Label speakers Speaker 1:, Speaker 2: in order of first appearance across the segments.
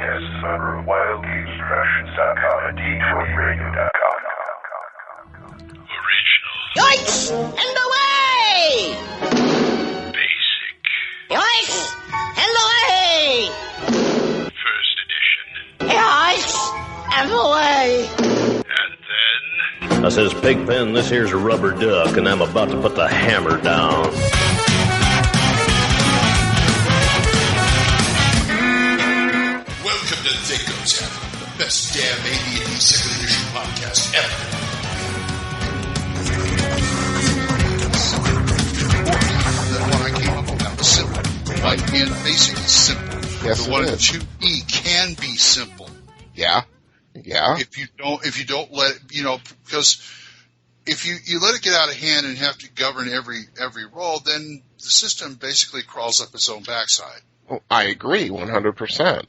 Speaker 1: podcast is a member of WildGamesProductions.com and D20Radio.com. Original.
Speaker 2: Yoinks! And away!
Speaker 1: Basic.
Speaker 2: Yoinks! And away!
Speaker 1: First edition.
Speaker 2: Yoinks! And away!
Speaker 1: And then...
Speaker 3: I says, Pigpen, this here's a rubber duck, and I'm about to put the hammer down.
Speaker 4: Welcome to THACO's Hammer, the best damn AD&D 2nd edition podcast ever. The one I came up with, that was simple. Light and basic is simple.
Speaker 5: Yes,
Speaker 4: the one in 2E can be simple.
Speaker 5: Yeah.
Speaker 4: If you don't let it, because if you let it get out of hand and have to govern every roll, then the system basically crawls up its own backside.
Speaker 5: Oh, I agree 100%.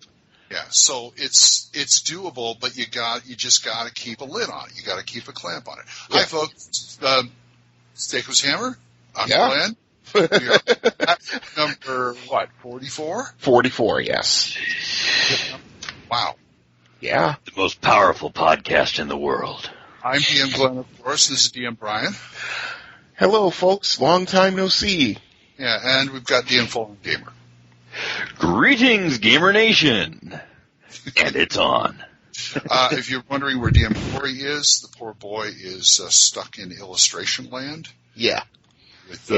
Speaker 4: Yeah, so it's doable, but you just got to keep a lid on it. You got to keep a clamp on it.
Speaker 5: Yeah.
Speaker 4: Hi, folks. THACO's Hammer. I'm
Speaker 5: Yeah.
Speaker 4: Glenn. We are at number 44?
Speaker 5: 44, yes.
Speaker 4: Wow.
Speaker 5: Yeah.
Speaker 6: The most powerful podcast in the world.
Speaker 4: I'm DM Glenn, of course. This is DM Brian.
Speaker 5: Hello, folks. Long time no see.
Speaker 4: Yeah, and we've got DM Fallen Gamer.
Speaker 6: Greetings, Gamer Nation. And it's on.
Speaker 4: If you're wondering where DM Corey is, the poor boy is stuck in illustration land.
Speaker 5: Yeah.
Speaker 4: With,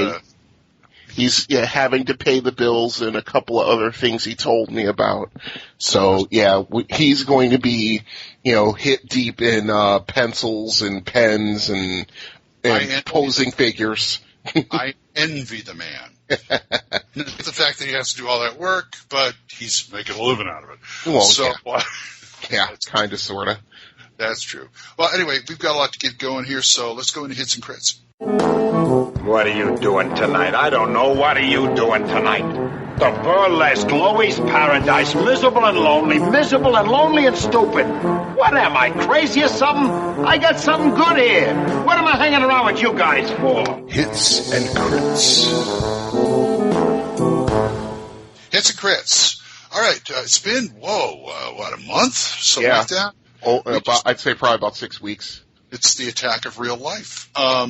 Speaker 5: He's having to pay the bills and a couple of other things he told me about. So, he's going to be, hit deep in pencils and pens and posing figures.
Speaker 4: I envy the man. The fact that he has to do all that work, but he's making a living out of it.
Speaker 5: Well,
Speaker 4: so,
Speaker 5: yeah, kind of, sort of.
Speaker 4: That's true. Well, anyway, we've got a lot to get going here, so let's go into hits and crits.
Speaker 7: What are you doing tonight? I don't know. What are you doing tonight? The burlesque, Louis Paradise, miserable and lonely and stupid. What am I, crazy or something? I got something good here. What am I hanging around with you guys for?
Speaker 4: Hits and crits. Hits and crits. All right, it's been, a month? Something like that?
Speaker 5: Oh, I'd say probably about 6 weeks.
Speaker 4: It's the attack of real life. What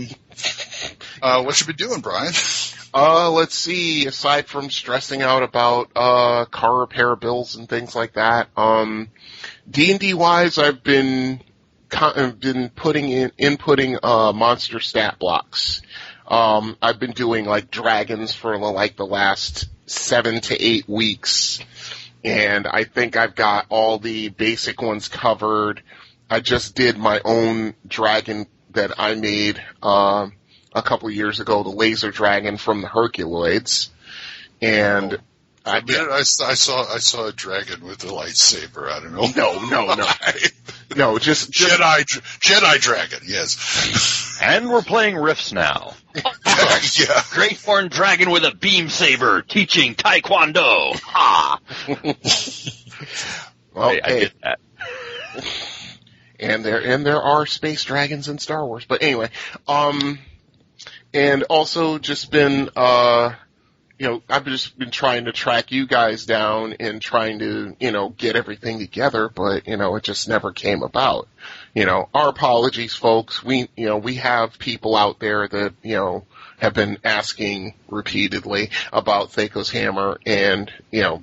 Speaker 4: you been doing, Brian?
Speaker 5: Let's see. Aside from stressing out about car repair bills and things like that, D&D wise, I've been inputting monster stat blocks. I've been doing like dragons for like the last 7 to 8 weeks, and I think I've got all the basic ones covered. I just did my own dragon that I made a couple of years ago, the laser dragon from the Herculoids, and I saw a dragon with a lightsaber. I don't know. No, just Jedi dragon. Yes.
Speaker 6: And we're playing riffs now.
Speaker 4: Yeah.
Speaker 6: Great horn dragon with a beam saber teaching Taekwondo. Ha!
Speaker 5: Well,
Speaker 6: I get that.
Speaker 5: And there are space dragons in Star Wars, but anyway, and also just been, I've just been trying to track you guys down and trying to, get everything together, but, it just never came about. Our apologies, folks. We have people out there that, have been asking repeatedly about THACO's Hammer, and,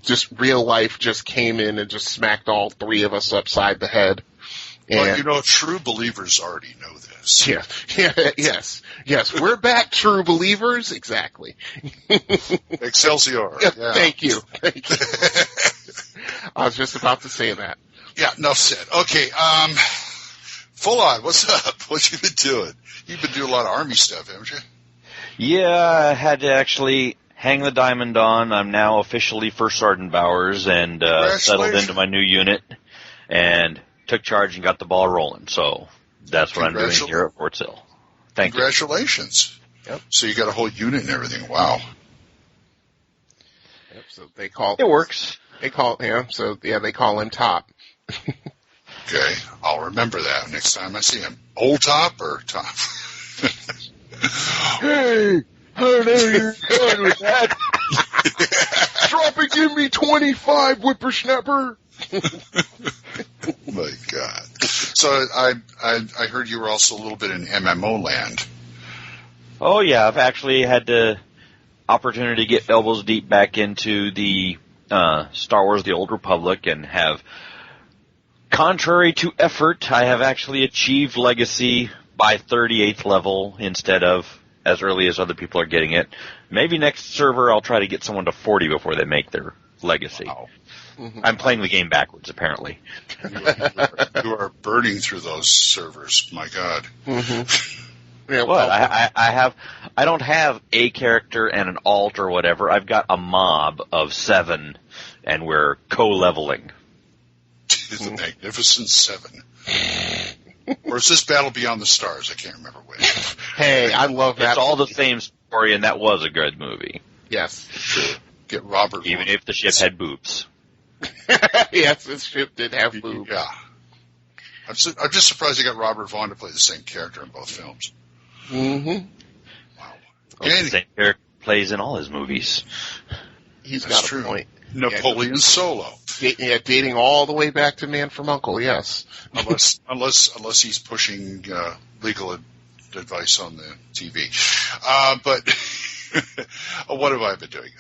Speaker 5: just real life just came in and just smacked all three of us upside the head.
Speaker 4: Well, true believers already know this.
Speaker 5: Yes, we're back, true believers, exactly.
Speaker 4: Excelsior.
Speaker 5: Yeah.
Speaker 4: Yeah.
Speaker 5: Thank you. I was just about to say that.
Speaker 4: Yeah, enough said. Okay, full on, what's up? What you been doing? You've been doing a lot of Army stuff, haven't you?
Speaker 6: Yeah, I had to actually hang the diamond on. I'm now officially First Sergeant Bowers and settled into my new unit and took charge and got the ball rolling. So that's what I'm doing here at Fort Sill. Thank you.
Speaker 4: Congratulations.
Speaker 5: Yep.
Speaker 4: So you got a whole unit and everything. Wow.
Speaker 5: Yep. So they call
Speaker 6: it works.
Speaker 5: They call him Top.
Speaker 4: Okay, I'll remember that next time I see him. Old Top or Top?
Speaker 5: Hey, I know you're done with that. Drop and give me 25, whippersnapper.
Speaker 4: My God. So I heard you were also a little bit in MMO land.
Speaker 6: Oh yeah, I've actually had the opportunity to get elbows deep back into the Star Wars: The Old Republic, and have, contrary to effort, I have actually achieved Legacy by 38th level instead of as early as other people are getting it. Maybe next server I'll try to get someone to 40 before they make their Legacy.
Speaker 4: Wow.
Speaker 5: Mm-hmm.
Speaker 6: I'm playing the game backwards, apparently.
Speaker 4: You are burning through those servers. My God.
Speaker 5: Mm-hmm. Yeah,
Speaker 6: What? I don't have a character and an alt or whatever. I've got a mob of 7, and we're co-leveling.
Speaker 4: The Magnificent Seven. Or is this Battle Beyond the Stars? I can't remember which.
Speaker 5: Hey, I love that.
Speaker 6: It's all the same story, and that was a good movie.
Speaker 5: Yes.
Speaker 4: Sure. Get Robert.
Speaker 6: Even if the ship had boobs.
Speaker 5: Yes, this ship did have boobs.
Speaker 4: Yeah. I'm just surprised they got Robert Vaughn to play the same character in both films.
Speaker 5: Mm-hmm.
Speaker 4: Wow.
Speaker 6: Well, the same character plays in all his movies.
Speaker 5: He's
Speaker 4: That's
Speaker 5: got
Speaker 4: true.
Speaker 5: a point.
Speaker 4: Napoleon Solo.
Speaker 5: Dating all the way back to Man from U.N.C.L.E., yes.
Speaker 4: Unless he's pushing legal advice on the TV. But what have I been doing?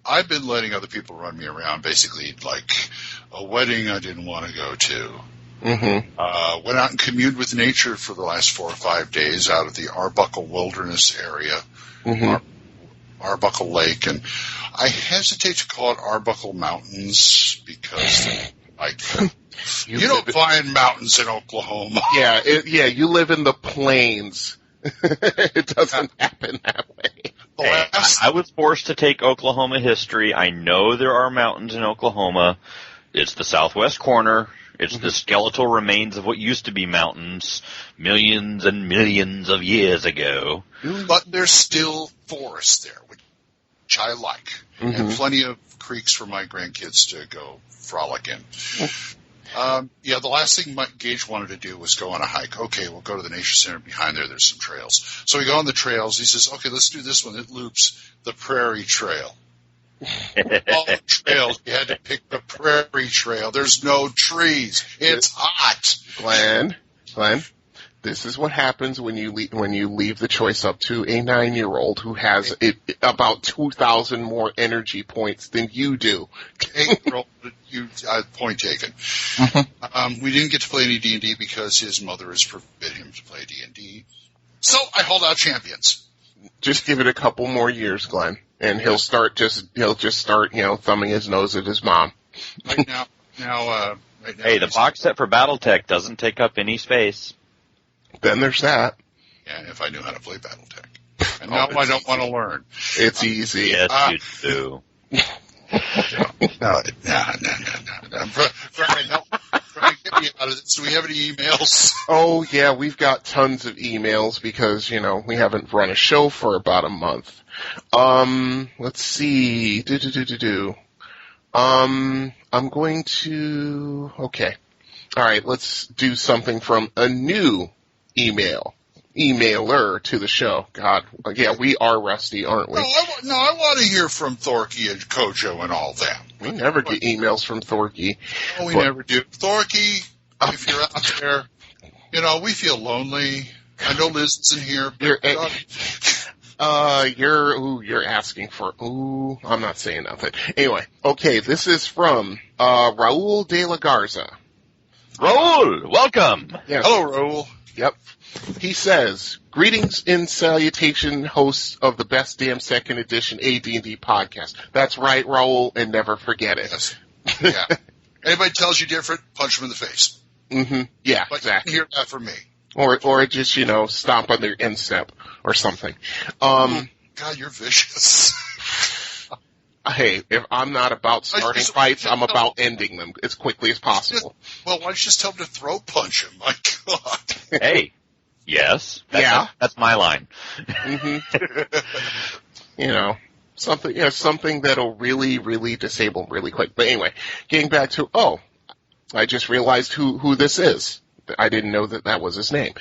Speaker 4: I've been letting other people run me around, basically like a wedding I didn't want to go to.
Speaker 5: Mm-hmm.
Speaker 4: Went out and communed with nature for the last 4 or 5 days out of the Arbuckle Wilderness area, Arbuckle Lake, and I hesitate to call it Arbuckle Mountains because, like, you don't find mountains in Oklahoma.
Speaker 5: Yeah, you live in the plains. It doesn't happen that way.
Speaker 6: Hey, I was forced to take Oklahoma history. I know there are mountains in Oklahoma. It's the southwest corner. It's the skeletal remains of what used to be mountains millions and millions of years ago.
Speaker 4: But there's still forest there, which I like, and plenty of creeks for my grandkids to go frolic in. The last thing Gage wanted to do was go on a hike. Okay, we'll go to the nature center behind there. There's some trails. So we go on the trails. He says, okay, let's do this one. It loops the Prairie Trail. All the trails, you had to pick the Prairie Trail. There's no trees. It's hot.
Speaker 5: Glenn, this is what happens when you leave the choice up to a 9-year-old who has about 2,000 more energy points than you do.
Speaker 4: 8-year-old, point taken. We didn't get to play any D&D because his mother has forbidden him to play D&D. So I hold out champions.
Speaker 5: Just give it a couple more years, Glenn, and he'll start thumbing his nose at his mom.
Speaker 4: Right now.
Speaker 6: Hey, the box set for BattleTech doesn't take up any space.
Speaker 5: Then there's that.
Speaker 4: Yeah, if I knew how to play BattleTech. And now I don't want to learn.
Speaker 5: It's easy.
Speaker 6: Yes, you do.
Speaker 4: No. Brian, get me out of this. Do we have any emails?
Speaker 5: Oh, yeah, we've got tons of emails because, we haven't run a show for about a month. Let's see. I'm going to... Okay. All right, let's do something from a new emailer to the show. God, yeah, we are rusty, aren't we?
Speaker 4: I want to hear from Thorky and Kojo and all them.
Speaker 5: We never get emails from Thorky.
Speaker 4: No, we never do. Thorky, if you're out there, we feel lonely. I know Liz isn't here.
Speaker 5: You're asking for, I'm not saying nothing. Anyway, okay, this is from, Raul de la Garza.
Speaker 6: Raul, welcome.
Speaker 5: Yes.
Speaker 4: Hello, Raul.
Speaker 5: Yep. He says, greetings and salutation, hosts of the Best Damn Second Edition AD&D podcast. That's right, Raul, and never forget it.
Speaker 4: Yes. Yeah. Anybody tells you different, punch them in the face.
Speaker 5: Mm-hmm. Yeah,
Speaker 4: but
Speaker 5: exactly.
Speaker 4: You can hear that from me.
Speaker 5: Or just, stomp on their instep or something.
Speaker 4: God, you're vicious.
Speaker 5: Hey, if I'm not about starting fights, I'm about ending them as quickly as possible.
Speaker 4: Why don't you just tell him to throat punch him? My God.
Speaker 6: Hey, yes. That's my line.
Speaker 5: Mm-hmm. Something that'll really, really disable him really quick. But anyway, getting back to, I just realized who this is. I didn't know that was his name.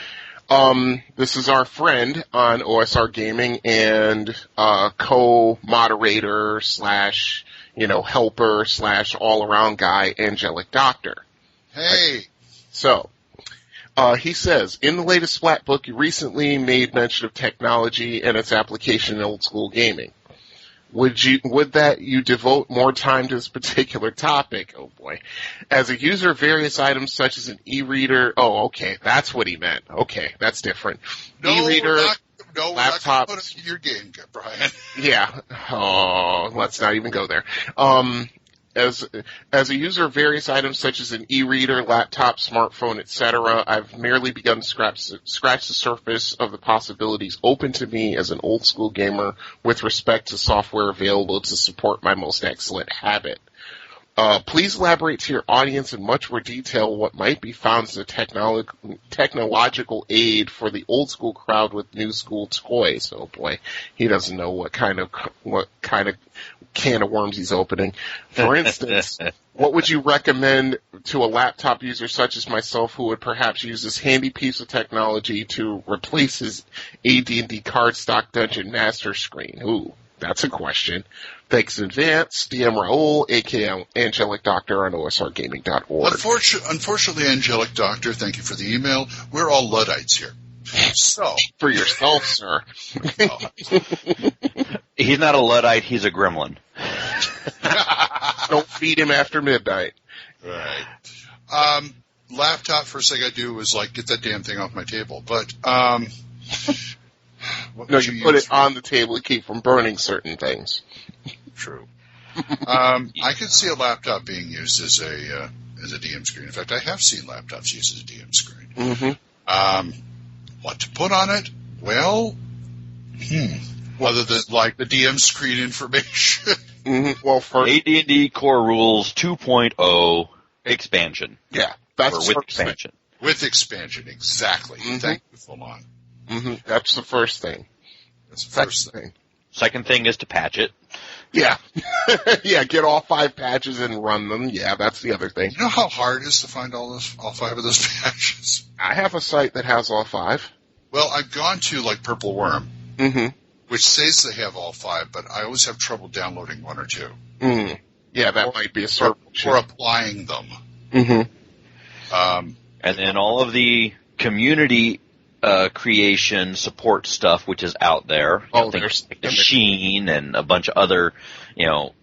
Speaker 5: This is our friend on OSR Gaming and co-moderator / helper / all-around guy, Angelic Doctor.
Speaker 4: Hey!
Speaker 5: So, he says, in the latest Splat book, you recently made mention of technology and its application in old school gaming. Would that you devote more time to this particular topic? Oh boy. As a user of various items such as an e-reader, oh, okay, that's what he meant. Okay, that's different. E-reader, laptops.
Speaker 4: Put it in your game, Brian.
Speaker 5: Yeah. Oh, let's not even go there. As a user of various items such as an e-reader, laptop, smartphone, etc., I've merely begun to scratch the surface of the possibilities open to me as an old school gamer with respect to software available to support my most excellent habit. Please elaborate to your audience in much more detail what might be found as a technological aid for the old school crowd with new school toys. Oh boy, he doesn't know what kind of can of worms he's opening. For instance, what would you recommend to a laptop user such as myself who would perhaps use this handy piece of technology to replace his AD&D cardstock Dungeon Master screen? Ooh, that's a question. Thanks in advance, DM Raul, a.k.a. Angelic Doctor on osrgaming.org.
Speaker 4: Unfortunately, Angelic Doctor, thank you for the email. We're all Luddites here. So,
Speaker 5: for yourself, sir.
Speaker 6: He's not a Luddite, he's a gremlin.
Speaker 5: Don't feed him after midnight.
Speaker 4: Right. Laptop, first thing I do is get that damn thing off my table. But,
Speaker 5: no, you put it on the table to keep from burning certain things.
Speaker 4: True. I could see a laptop being used as a DM screen. In fact, I have seen laptops used as a DM screen.
Speaker 5: Mm-hmm.
Speaker 4: What to put on it? Well, other than the DM screen information.
Speaker 5: Mm-hmm. Well, for
Speaker 6: AD&D Core Rules 2.0 expansion.
Speaker 5: Yeah, that's
Speaker 6: with expansion.
Speaker 4: With expansion, exactly.
Speaker 5: Mm-hmm.
Speaker 4: Thank you, Fulon.
Speaker 5: Mm-hmm. That's the first thing.
Speaker 4: That's the first thing.
Speaker 6: Second thing is to patch it.
Speaker 5: Yeah. Yeah, get all 5 patches and run them. Yeah, that's the other thing.
Speaker 4: You know how hard it is to find all 5 of those patches?
Speaker 5: I have a site that has all 5.
Speaker 4: Well, I've gone to Purple Worm, which says they have all 5, but I always have trouble downloading 1 or 2.
Speaker 5: Mm. Yeah, that might be a server issue.
Speaker 4: Or applying them.
Speaker 5: Mm-hmm.
Speaker 6: And then all of the community creation support stuff, which is out there.
Speaker 5: Oh,
Speaker 6: there's Machine and a bunch of other,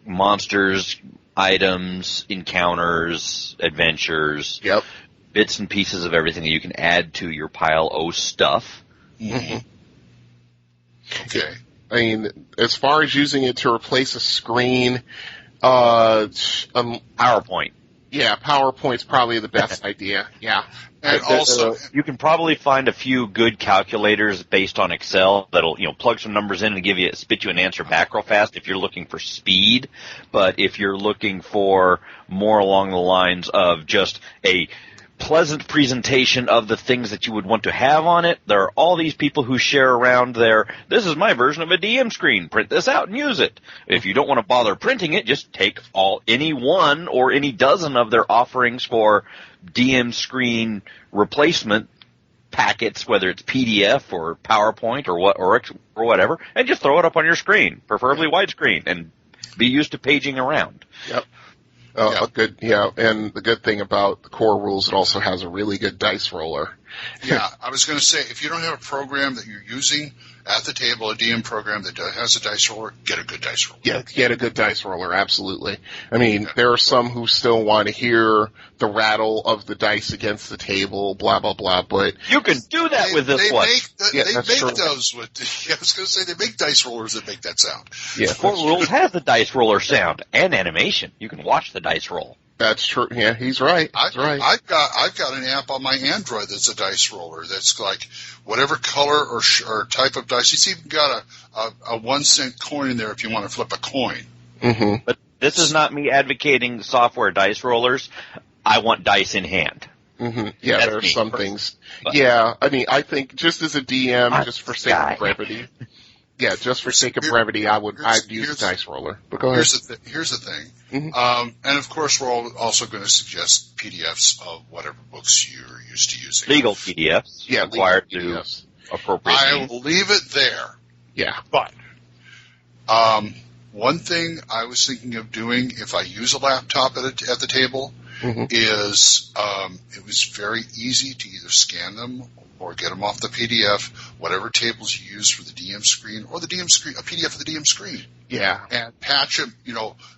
Speaker 6: monsters, items, encounters, adventures.
Speaker 5: Yep.
Speaker 6: Bits and pieces of everything that you can add to your pile O stuff.
Speaker 5: Mm-hmm.
Speaker 4: Okay.
Speaker 5: I mean, as far as using it to replace a screen, PowerPoint. Yeah, PowerPoint's probably the best idea. Yeah.
Speaker 4: And also,
Speaker 6: you can probably find a few good calculators based on Excel that'll, plug some numbers in and spit you an answer back real fast if you're looking for speed. But if you're looking for more along the lines of just a pleasant presentation of the things that you would want to have on it, there are all these people who share around this is my version of a DM screen, print this out and use it. If you don't want to bother printing it, just take any one or any dozen of their offerings for DM screen replacement packets, whether it's PDF or PowerPoint or whatever, and just throw it up on your screen, preferably widescreen, and be used to paging around.
Speaker 5: Yep. And the good thing about the Core Rules, it also has a really good dice roller.
Speaker 4: Yeah, I was going to say, if you don't have a program that you're using at the table, a DM program that has a dice roller, get a good dice roller.
Speaker 5: Yeah, get a good dice roller, absolutely. I mean, there are some who still want to hear the rattle of the dice against the table, blah, blah, blah, but...
Speaker 6: You can do that with this one.
Speaker 4: They make those with... I was going to say, they make dice rollers that make that sound.
Speaker 5: Yeah,
Speaker 6: Core Rules has the dice roller sound and animation. You can watch the dice roll.
Speaker 5: That's true. Yeah, he's right.
Speaker 4: I've got an app on my Android that's a dice roller. That's whatever color or type of dice. It's even got a 1 cent coin in there if you want to flip a coin.
Speaker 5: Mm-hmm.
Speaker 6: But this is not me advocating software dice rollers. I want dice in hand.
Speaker 5: Mm-hmm. Yeah, there are some things. Yeah, I mean, I think just as a DM, just for sake of brevity. Yeah, just for sake of brevity, I'd use a dice roller. But go ahead.
Speaker 4: Here's the thing.
Speaker 5: Mm-hmm.
Speaker 4: And of course, we're also going to suggest PDFs of whatever books you're used to using.
Speaker 6: Legal PDFs.
Speaker 5: Yeah,
Speaker 6: required
Speaker 5: legal PDFs.
Speaker 6: To appropriate.
Speaker 4: I will leave it there.
Speaker 5: Yeah.
Speaker 4: But, One thing I was thinking of doing if I use a laptop at the table is it was very easy to either scan them or get them off the PDF, whatever tables you use for the DM screen, or the DM screen, a PDF of the DM screen.
Speaker 5: Yeah.
Speaker 4: And patch them,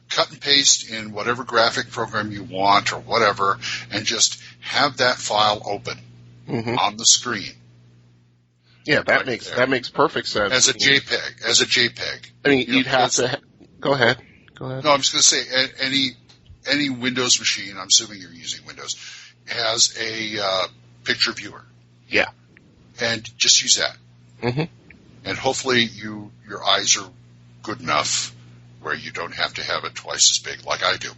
Speaker 4: cut and paste in whatever graphic program you want or whatever, and just have that file open on the screen.
Speaker 5: Yeah, that makes perfect sense.
Speaker 4: As a JPEG.
Speaker 5: I mean, you'd have to. Go ahead.
Speaker 4: No, I'm just going to say any Windows machine, I'm assuming you're using Windows, has a picture viewer.
Speaker 5: Yeah.
Speaker 4: And just use that. And hopefully your eyes are good enough where you don't have to have it twice as big like I do.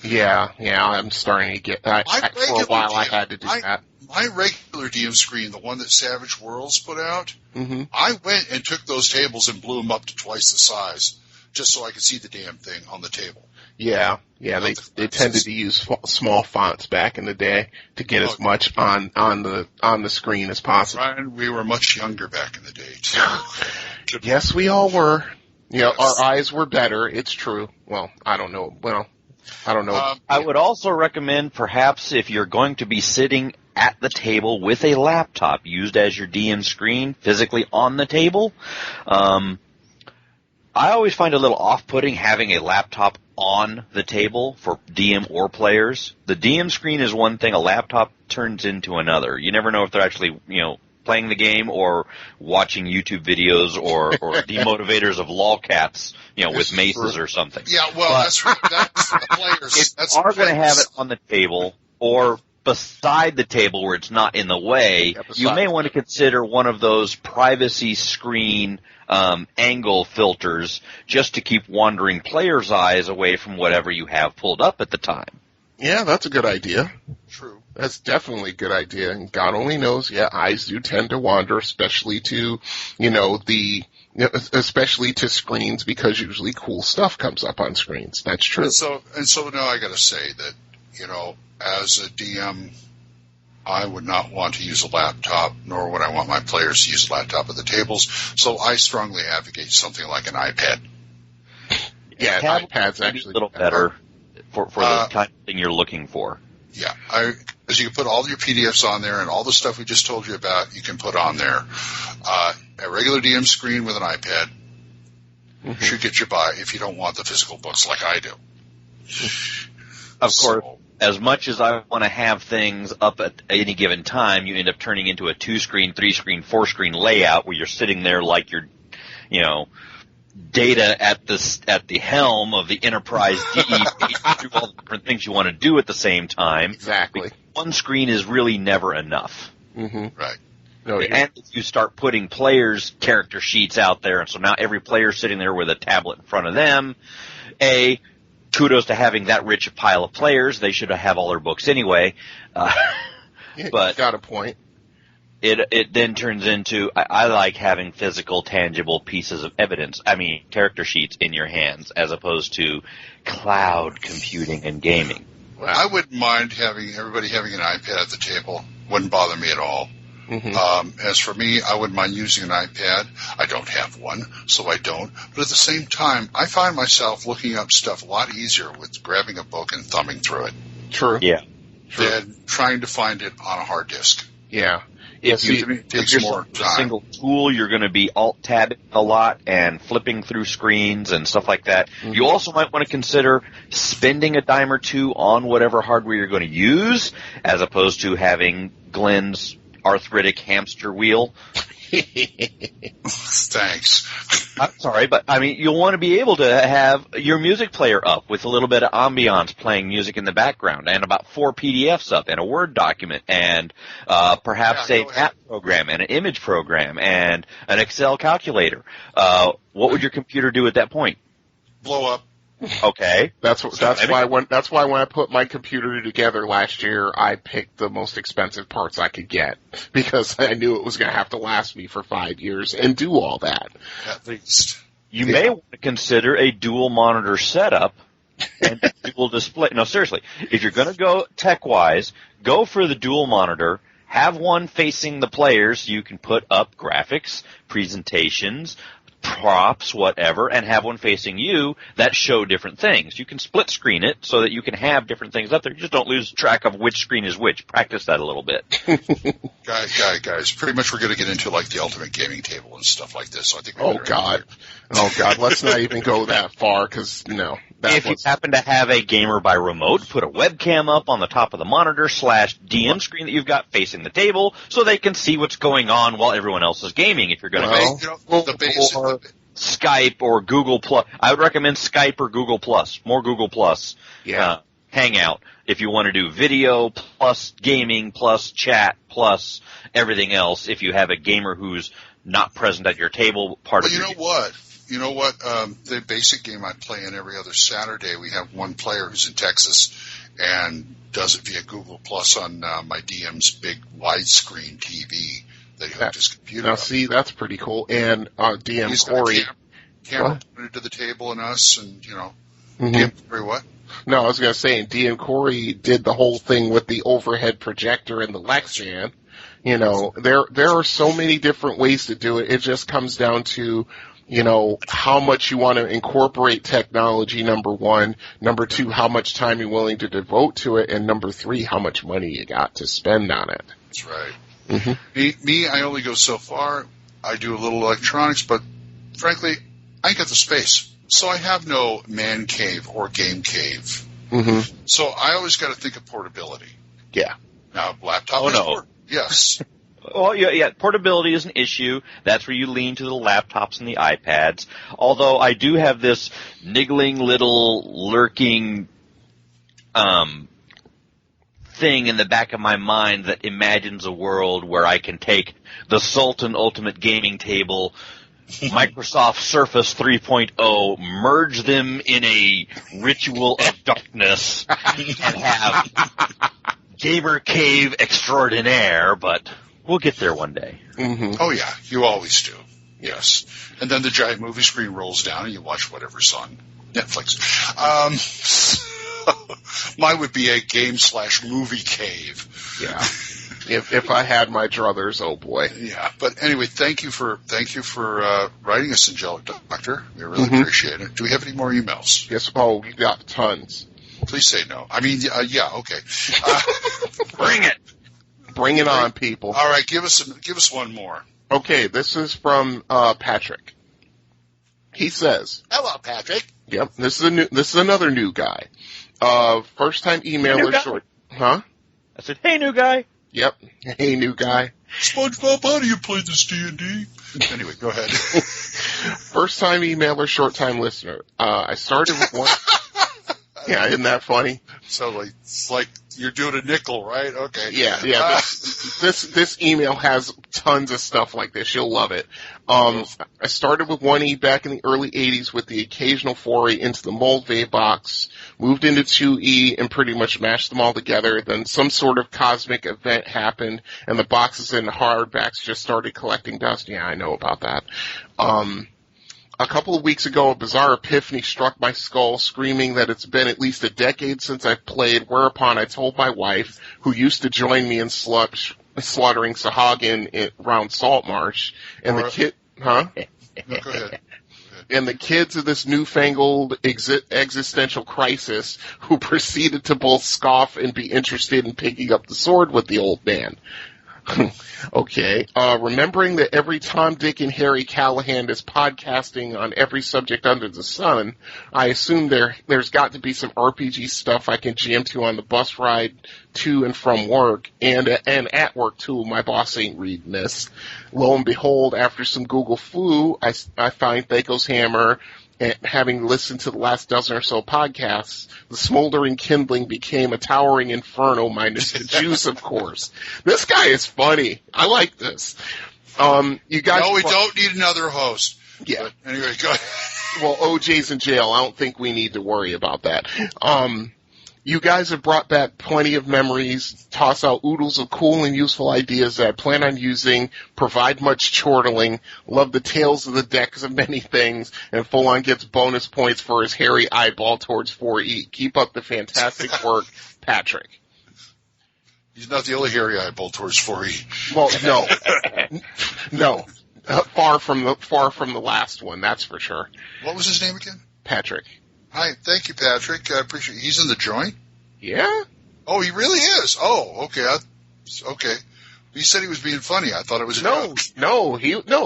Speaker 5: Yeah, I'm starting to get. For a while, I had to do that.
Speaker 4: My regular DM screen, the one that Savage Worlds put out, I went and took those tables and blew them up to twice the size, just so I could see the damn thing on the table.
Speaker 5: Yeah, they tended to use small fonts back in the day to get as much on the screen as possible.
Speaker 4: Brian, we were much younger back in the day, too.
Speaker 5: Yes, we all were. Our eyes were better. It's true. Well, I don't know.
Speaker 6: I would also recommend, perhaps, if you're going to be sitting at the table with a laptop used as your DM screen physically on the table, I always find a little off-putting having a laptop on the table for DM or players. The DM screen is one thing, a laptop turns into another. You never know if they're actually, playing the game or watching YouTube videos or demotivators of lolcats, with maces or something.
Speaker 4: Yeah, well, that's for the players.
Speaker 6: If you are going to have it on the table or beside the table where it's not in the way, you may want to consider one of those privacy screen angle filters just to keep wandering players' eyes away from whatever you have pulled up at the time.
Speaker 5: Yeah, that's a good idea.
Speaker 4: True.
Speaker 5: That's definitely a good idea. And God only knows, eyes do tend to wander, especially to, especially to screens, because usually cool stuff comes up on screens. That's true.
Speaker 4: And so now I got to say that, as a DM, I would not want to use a laptop, nor would I want my players to use a laptop at the tables. So I strongly advocate something like an iPad.
Speaker 5: Yeah, an iPad's actually
Speaker 6: a little better for the kind of thing you're looking for.
Speaker 4: Yeah, as you can put all your PDFs on there and all the stuff we just told you about, you can put on there. A regular DM screen with an iPad should get you by if you don't want the physical books like I do.
Speaker 6: Of course, as much as I want to have things up at any given time, you end up turning into a 2-screen, 3-screen, 4-screen layout where you're sitting there like you're, data at the helm of the Enterprise DE to do all the different things you want to do at the same time.
Speaker 5: Exactly.
Speaker 6: One screen is really never enough.
Speaker 4: Right.
Speaker 5: No,
Speaker 6: and if you start putting players' character sheets out there, and so now every player's sitting there with a tablet in front of them, kudos to having that rich a pile of players. They should have all their books anyway. But
Speaker 5: got a point.
Speaker 6: It then turns into, I like having physical, tangible pieces of evidence. I mean, character sheets in your hands, as opposed to cloud computing and gaming.
Speaker 4: Wow. I wouldn't mind everybody having an iPad at the table. Wouldn't bother me at all. As for me, I wouldn't mind using an iPad. I don't have one, so I don't. But at the same time, I find myself looking up stuff a lot easier with grabbing a book and thumbing through it.
Speaker 5: True.
Speaker 6: Yeah.
Speaker 4: Than trying to find it on a hard disk.
Speaker 5: Yeah.
Speaker 6: If
Speaker 4: it takes more time.
Speaker 6: A single tool, you're going to be alt-tabbing a lot and flipping through screens and stuff like that. You also might want to consider spending a dime or two on whatever hardware you're going to use, as opposed to having Glenn's arthritic hamster wheel.
Speaker 4: Thanks.
Speaker 6: I'm sorry, but I mean, you'll want to be able to have your music player up with a little bit of ambiance playing music in the background, and about 4 PDFs up, and a Word document, and perhaps a map program, and an image program, and an Excel calculator. What would your computer do at that point?
Speaker 4: Blow up.
Speaker 6: Okay.
Speaker 5: That's why when I put my computer together last year, I picked the most expensive parts I could get, because I knew it was going to have to last me for 5 years and do all that.
Speaker 4: At least.
Speaker 6: You may want to consider a dual monitor setup and dual display. No, seriously. If you're going to go tech-wise, go for the dual monitor. Have one facing the players so you can put up graphics, presentations, props, whatever, and have one facing you that show different things. You can split screen it so that you can have different things up there. You just don't lose track of which screen is which. Practice that a little bit.
Speaker 4: Guys, pretty much we're going to get into like the ultimate gaming table and stuff like this. So I think.
Speaker 5: Oh God, let's not even go that far because no.
Speaker 6: If you happen to have a gamer by remote, put a webcam up on the top of the monitor /DM screen that you've got facing the table so they can see what's going on while everyone else is gaming. If you're going to Skype or Google Plus. I would recommend Skype or Google Plus. More Google Plus.
Speaker 5: Yeah.
Speaker 6: Hangout. If you want to do video plus gaming plus chat plus everything else, if you have a gamer who's not present at your table,
Speaker 4: You know what? The basic game I play in every other Saturday, we have one player who's in Texas and does it via Google Plus on my DM's big widescreen TV that he hooked his computer up.
Speaker 5: See, that's pretty cool. And DM
Speaker 4: He's
Speaker 5: Corey.
Speaker 4: Camera pointed to the table and us, and, DM Corey what?
Speaker 5: No, I was going to say, DM Corey did the whole thing with the overhead projector and the Lexan. There are so many different ways to do it. It just comes down to how much you want to incorporate technology, number one. Number two, how much time you're willing to devote to it. And number three, how much money you got to spend on it.
Speaker 4: That's right. Mm-hmm. I only go so far. I do a little electronics, but frankly, I ain't got the space. So I have no man cave or game cave.
Speaker 5: Mm-hmm.
Speaker 4: So I always got to think of portability.
Speaker 5: Yeah.
Speaker 4: Now, laptop yes.
Speaker 6: Well, yeah, portability is an issue. That's where you lean to the laptops and the iPads. Although I do have this niggling little lurking thing in the back of my mind that imagines a world where I can take the Sultan Ultimate Gaming Table, Microsoft Surface 3.0, merge them in a ritual of darkness, and have Gamer Cave extraordinaire, but we'll get there one day.
Speaker 5: Mm-hmm.
Speaker 4: Oh, yeah. You always do. Yes. And then the giant movie screen rolls down and you watch whatever's on Netflix. Mine would be a game/movie cave.
Speaker 5: Yeah. If I had my druthers, oh boy.
Speaker 4: Yeah. But anyway, thank you for writing us, Angelic Doctor. We really appreciate it. Do we have any more emails?
Speaker 5: Yes. Oh, we got tons.
Speaker 4: Please say no. I mean, yeah, okay.
Speaker 6: Bring it.
Speaker 5: Bring it on, people.
Speaker 4: All right, give us one more.
Speaker 5: Okay, this is from Patrick. He says,
Speaker 4: "Hello, Patrick."
Speaker 5: Yep, this is another new guy. First time emailer. Huh?
Speaker 6: I said, "Hey, new guy."
Speaker 5: Yep. Hey, new guy.
Speaker 4: SpongeBob, how do you play this D&D? Anyway, go ahead.
Speaker 5: First time emailer, short time listener. I started with one. Yeah, isn't that funny?
Speaker 4: So it's like you're doing a nickel, right? Okay.
Speaker 5: Yeah. This email has tons of stuff like this. You'll love it. I started with 1E back in the early 80s with the occasional foray into the mold vape box, moved into 2E and pretty much mashed them all together. Then some sort of cosmic event happened and the boxes and hardbacks just started collecting dust. Yeah, I know about that. A couple of weeks ago, a bizarre epiphany struck my skull, screaming that it's been at least a decade since I've played, whereupon I told my wife, who used to join me in slaughtering Sahagin around Saltmarsh, and the kid... Huh?
Speaker 4: No, go ahead.
Speaker 5: And the kids of this newfangled existential crisis, who proceeded to both scoff and be interested in picking up the sword with the old man. Okay. Remembering that every Tom, Dick, and Harry Callahan is podcasting on every subject under the sun, I assume there's got to be some RPG stuff I can jam to on the bus ride to and from work, and at work too. My boss ain't reading this. Lo and behold, after some Google foo, I find THACO's Hammer. And having listened to the last dozen or so podcasts, the smoldering kindling became a towering inferno minus the juice, of course. This guy is funny. I like this. You guys.
Speaker 4: No, we don't need another host.
Speaker 5: Yeah.
Speaker 4: But anyway, go ahead.
Speaker 5: Well, OJ's in jail. I don't think we need to worry about that. You guys have brought back plenty of memories, toss out oodles of cool and useful ideas that I plan on using, provide much chortling, love the tales of the decks of many things, and full-on gets bonus points for his hairy eyeball towards 4E. Keep up the fantastic work, Patrick. He's
Speaker 4: not the only hairy eyeball towards 4E.
Speaker 5: Well, no. No. Far from the last one, that's for sure.
Speaker 4: What was his name again?
Speaker 5: Patrick.
Speaker 4: Hi, thank you, Patrick. I appreciate it. He's in the joint?
Speaker 5: Yeah.
Speaker 4: Oh, he really is. Oh, okay. Okay. He said he was being funny. I thought it was a joke.
Speaker 5: No,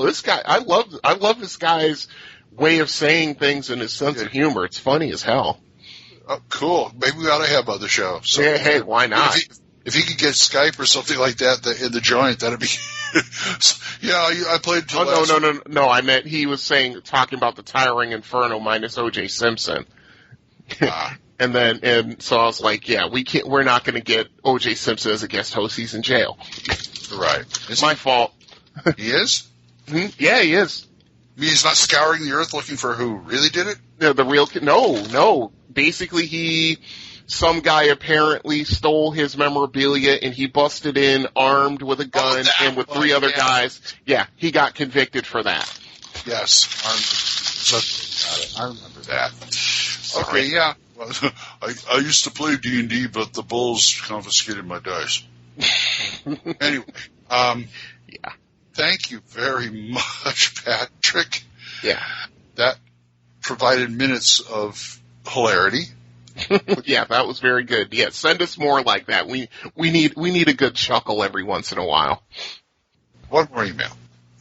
Speaker 5: this guy, I love this guy's way of saying things and his sense of humor. It's funny as hell.
Speaker 4: Oh, cool. Maybe we ought to have on the show. So,
Speaker 5: yeah, hey, why not?
Speaker 4: If he could get Skype or something like that in the joint, that'd be. Yeah, I played.
Speaker 5: No. I meant he was talking about the Tiring Inferno minus O.J. Simpson. And so I was like, yeah, we're not going to get O.J. Simpson as a guest host. He's in jail.
Speaker 4: Right.
Speaker 5: It's my fault.
Speaker 4: He is?
Speaker 5: Yeah, he is.
Speaker 4: He's not scouring the earth looking for who really did it?
Speaker 5: The real no. Basically, some guy apparently stole his memorabilia and he busted in armed with a gun and with three other guys. Yeah, he got convicted for that.
Speaker 4: Yes, I remember that. Sorry. Okay, yeah. Well, I used to play D&D, but the Bulls confiscated my dice. Anyway,
Speaker 5: yeah.
Speaker 4: Thank you very much, Patrick.
Speaker 5: Yeah.
Speaker 4: That provided minutes of hilarity.
Speaker 5: Yeah, that was very good. Yeah, send us more like that. We need a good chuckle every once in a while.
Speaker 4: One more email.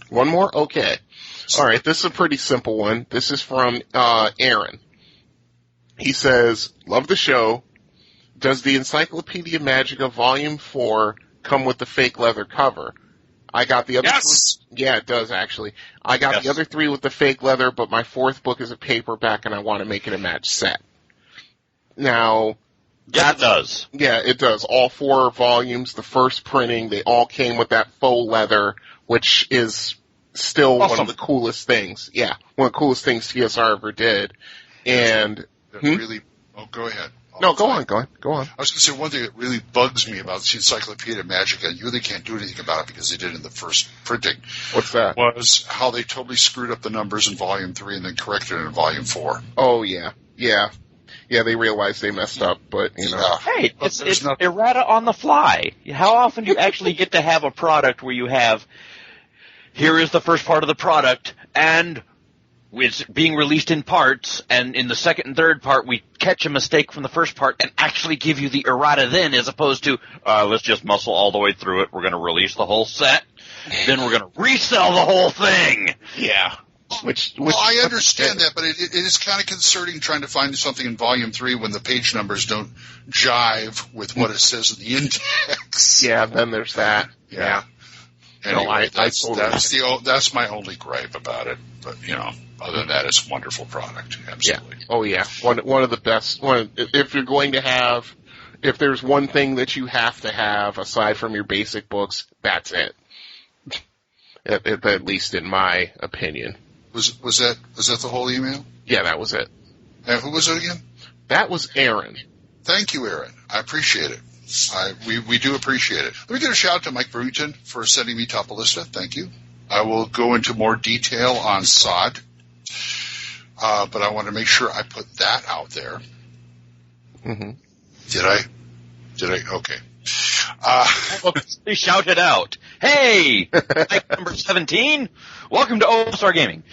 Speaker 5: One more? Okay. All right, this is a pretty simple one. This is from Aaron. He says, love the show. Does the Encyclopedia Magica Volume 4 come with the fake leather cover? I got the other three. Yeah, it does, actually. I got the other three with the fake leather, but my fourth book is a paperback, and I want to make it a match set. Now,
Speaker 6: yeah, it does.
Speaker 5: Yeah, it does. All 4 volumes, the first printing, they all came with that faux leather, which is still one of the coolest things. Yeah, one of the coolest things TSR ever did. And
Speaker 4: really, go ahead.
Speaker 5: No, go on.
Speaker 4: I was going to say one thing that really bugs me about the Encyclopedia Magica, and you really can't do anything about it because they did it in the first printing.
Speaker 5: What's that?
Speaker 4: Was how they totally screwed up the numbers in Volume 3 and then corrected it in Volume 4.
Speaker 5: Oh, yeah. Yeah, they realized they messed up, but, you know.
Speaker 6: Hey, it's errata on the fly. How often do you actually get to have a product where you have, here is the first part of the product, and it's being released in parts, and in the second and third part, we catch a mistake from the first part and actually give you the errata then, as opposed to, let's just muscle all the way through it. We're going to release the whole set, then we're going to resell the whole thing.
Speaker 5: Yeah.
Speaker 4: Well, I understand that, but it is kind of concerning trying to find something in Volume 3 when the page numbers don't jive with what it says in the index.
Speaker 5: Yeah, then there's that. Yeah.
Speaker 4: Anyway, that's my only gripe about it. But, other than that, it's a wonderful product. Absolutely.
Speaker 5: Yeah. Oh, yeah. One of the best. If you're going to have, if there's one thing that you have to have aside from your basic books, that's it. At least in my opinion.
Speaker 4: Was that the whole email?
Speaker 5: Yeah, that was it.
Speaker 4: And who was it again?
Speaker 5: That was Aaron.
Speaker 4: Thank you, Aaron. I appreciate it. We do appreciate it. Let me give a shout out to Mike Brewington for sending me Topalista. Thank you. I will go into more detail on SOD, but I want to make sure I put that out there.
Speaker 5: Mm-hmm.
Speaker 4: Did I? Okay.
Speaker 6: Shout it out. Hey, Mike number 17, welcome to OSR Gaming.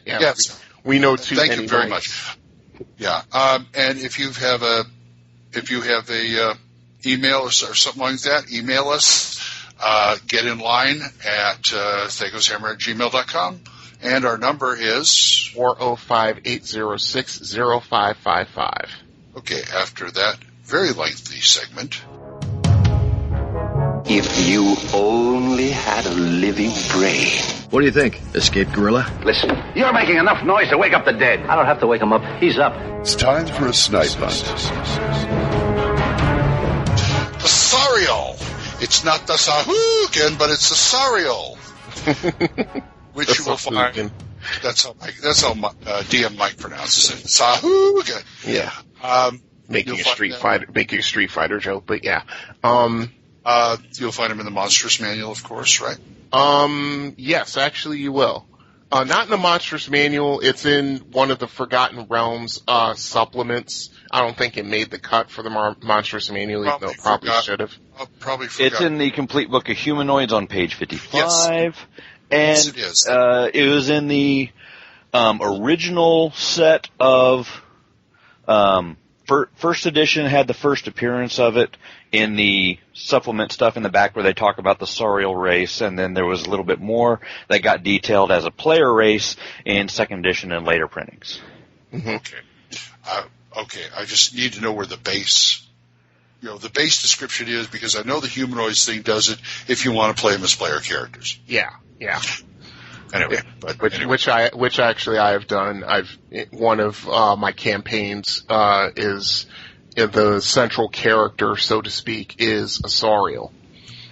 Speaker 4: Yes.
Speaker 5: We know too many.
Speaker 4: Thank you very much. Yeah. And if you have a email or something like that, email us. Get in line at thacoshammer@gmail.com. And our number is
Speaker 5: 405-806-0555.
Speaker 4: Okay, after that very lengthy segment.
Speaker 8: If you only had a living brain.
Speaker 3: What do you think? Escape gorilla?
Speaker 7: Listen, you're making enough noise to wake up the dead.
Speaker 8: I don't have to wake him up. He's up.
Speaker 1: It's time for a snipe hunt.
Speaker 4: The Sariel. It's not the Sahoogan, but it's the Sariel. Which you will find. That's how DM Mike pronounces it. Sahoogan.
Speaker 5: Yeah. Making a Street Fighter joke, but yeah.
Speaker 4: You'll find them in the Monstrous Manual, of course, right?
Speaker 5: Yes, actually you will. Not in the Monstrous Manual. It's in one of the Forgotten Realms supplements. I don't think it made the cut for the Monstrous Manual, even though it probably should have.
Speaker 4: Probably forgot.
Speaker 6: It's in the Complete Book of Humanoids on page 55.
Speaker 4: Yes.
Speaker 6: And
Speaker 4: yes, it is.
Speaker 6: It was in the original set of first edition had the first appearance of it in the supplement stuff in the back where they talk about the Sauriel race, and then there was a little bit more that got detailed as a player race in second edition and later printings.
Speaker 4: Mm-hmm. Okay, I just need to know where the base description is, because I know the humanoids thing does it if you want to play them as player characters.
Speaker 5: Yeah.
Speaker 4: Anyway,
Speaker 5: Which actually I have done. One of my campaigns is the central character, so to speak, is a Sauriel.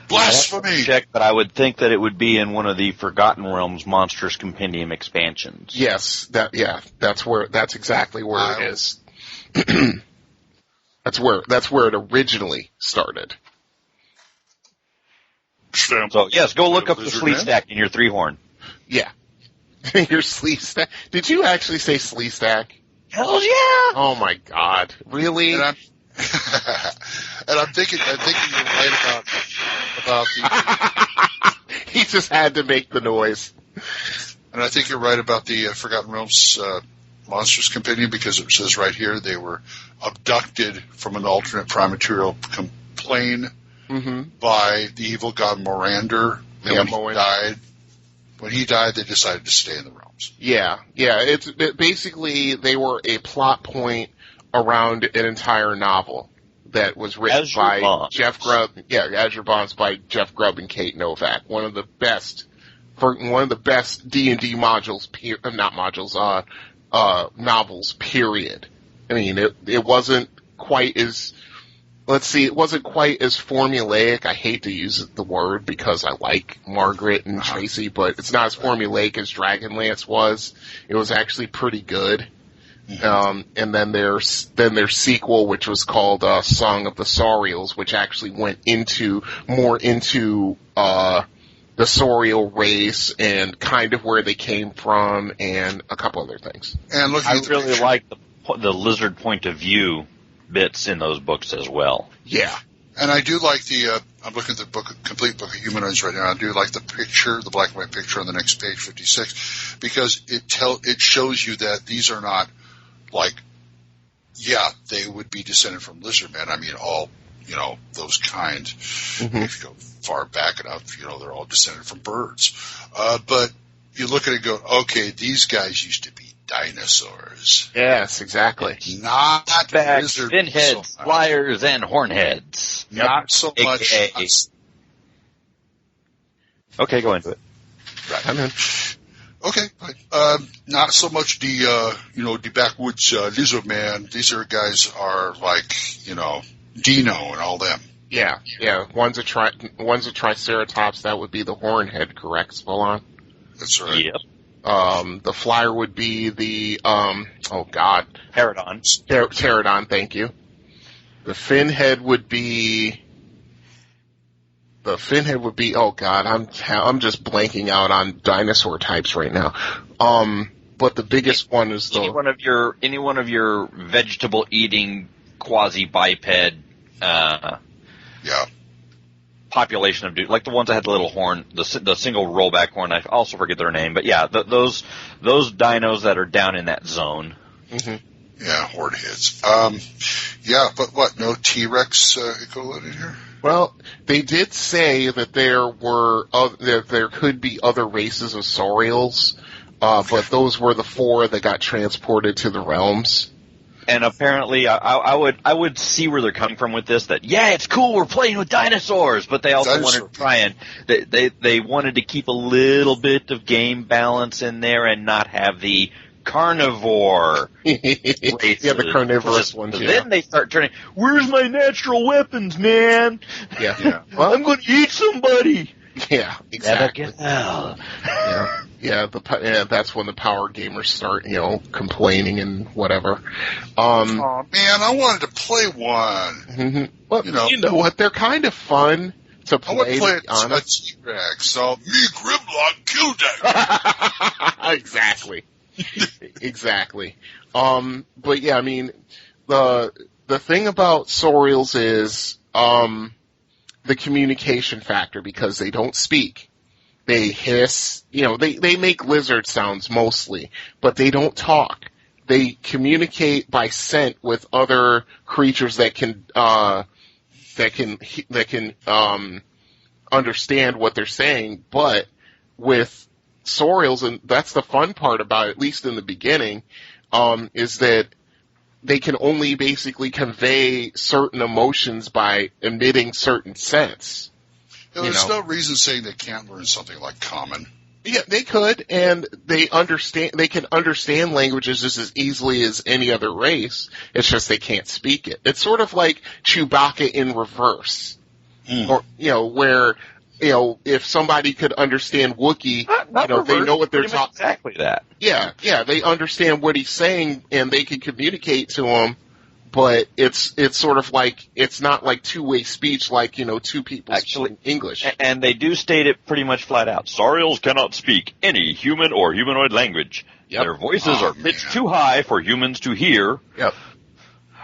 Speaker 4: Blasphemy!
Speaker 6: Check, but I would think that it would be in one of the Forgotten Realms Monsters Compendium expansions.
Speaker 5: Yes, that's exactly where it is. That's where it originally started.
Speaker 6: So yes, go look up the Slee Stack in your 3-horn.
Speaker 5: Yeah. Your Slee Stack. Did you actually say Slee Stack?
Speaker 6: Hell yeah!
Speaker 5: Oh my God! Really?
Speaker 4: And I'm thinking you're right about the.
Speaker 5: He just had to make the noise.
Speaker 4: And I think you're right about the Forgotten Realms Monsters Compendium, because it says right here they were abducted from an alternate prime material plane by the evil god Morander. And when he died, they decided to stay in the realms. Yeah.
Speaker 5: Basically they were a plot point around an entire novel that was written by Jeff Grubb. Yeah, Azure Bonds by Jeff Grubb and Kate Novak. One of the best D&D novels, period. I mean, it wasn't quite as, it wasn't quite as formulaic. I hate to use the word because I like Margaret and Tracy, but it's not as formulaic as Dragonlance was. It was actually pretty good. And then there's their sequel, which was called Song of the Sauriels, which actually went more into the Sauriel race and kind of where they came from and a couple other things.
Speaker 4: And
Speaker 6: I really like the lizard point of view bits in those books as well.
Speaker 5: Yeah.
Speaker 4: And I do like I'm looking at the complete book of Humanoids right now. I do like the picture, the black and white picture on the next page, 56, because it shows you that these are not they would be descended from lizard men. I mean, all, those kind. Mm-hmm. If you go far back enough, they're all descended from birds. But you look at it and go, okay, these guys used to be dinosaurs.
Speaker 5: Yes, exactly.
Speaker 4: Not lizard men.
Speaker 6: Finheads, flyers, and hornheads.
Speaker 4: Not so much.
Speaker 6: Okay, go into it.
Speaker 4: Right.
Speaker 5: I'm in.
Speaker 4: Okay, not so much the backwoods lizard man. These are guys are like, Dino and all them.
Speaker 5: Yeah. One's a Triceratops. That would be the hornhead, correct, Spolon?
Speaker 4: That's right.
Speaker 6: Yep.
Speaker 5: The flyer would be the
Speaker 6: Pterodon.
Speaker 5: Pterodon, thank you. The finhead would be. Oh God, I'm just blanking out on dinosaur types right now. But the biggest one is
Speaker 6: any one of your vegetable eating quasi biped. Population of dude, like the ones that had the little horn, the single rollback horn. I also forget their name, but yeah, those dinos that are down in that zone.
Speaker 5: Mm-hmm.
Speaker 4: Yeah, horde heads. But what? No T-Rex equivalent in here?
Speaker 5: Well, they did say that there could be other races of Sauriels, but those were the 4 that got transported to the realms.
Speaker 6: And apparently, I would see where they're coming from with this. That it's cool, we're playing with dinosaurs, but they also wanted to try and they wanted to keep a little bit of game balance in there and not have the carnivore races.
Speaker 5: Yeah, the carnivorous ones. Yeah.
Speaker 6: Then they start turning. Where's my natural weapons, man?
Speaker 5: Yeah.
Speaker 6: Well, I'm going to eat somebody.
Speaker 5: Yeah, exactly.
Speaker 6: Yeah,
Speaker 5: that's when the power gamers start, complaining and whatever.
Speaker 4: Oh man, I wanted to play one.
Speaker 5: Mm-hmm. Well, you know what? They're kind of fun to play.
Speaker 4: I want to play a T-Rex. So me, Grimlock, killed that.
Speaker 5: Exactly. Exactly. But yeah, I mean, the thing about Sauriels is the communication factor, because they don't speak. they hiss, they make lizard sounds mostly, but they don't talk. They communicate by scent with other creatures that can understand what they're saying, but with Saurials, and that's the fun part about it, at least in the beginning, is that they can only basically convey certain emotions by emitting certain scents.
Speaker 4: There's no reason saying they can't learn something like common.
Speaker 5: Yeah, they could, and they can understand languages just as easily as any other race. It's just they can't speak it. It's sort of like Chewbacca in reverse. Or, where, if somebody could understand Wookiee,
Speaker 6: not reverse,
Speaker 5: they know what they're talking.
Speaker 6: Exactly that.
Speaker 5: Yeah, they understand what he's saying and they can communicate to him, but it's sort of like, it's not like two-way speech like, two people speaking English.
Speaker 6: And they do state it pretty much flat out. Saurials cannot speak any human or humanoid language. Yep. Their voices are pitched too high for humans to hear.
Speaker 5: Yep.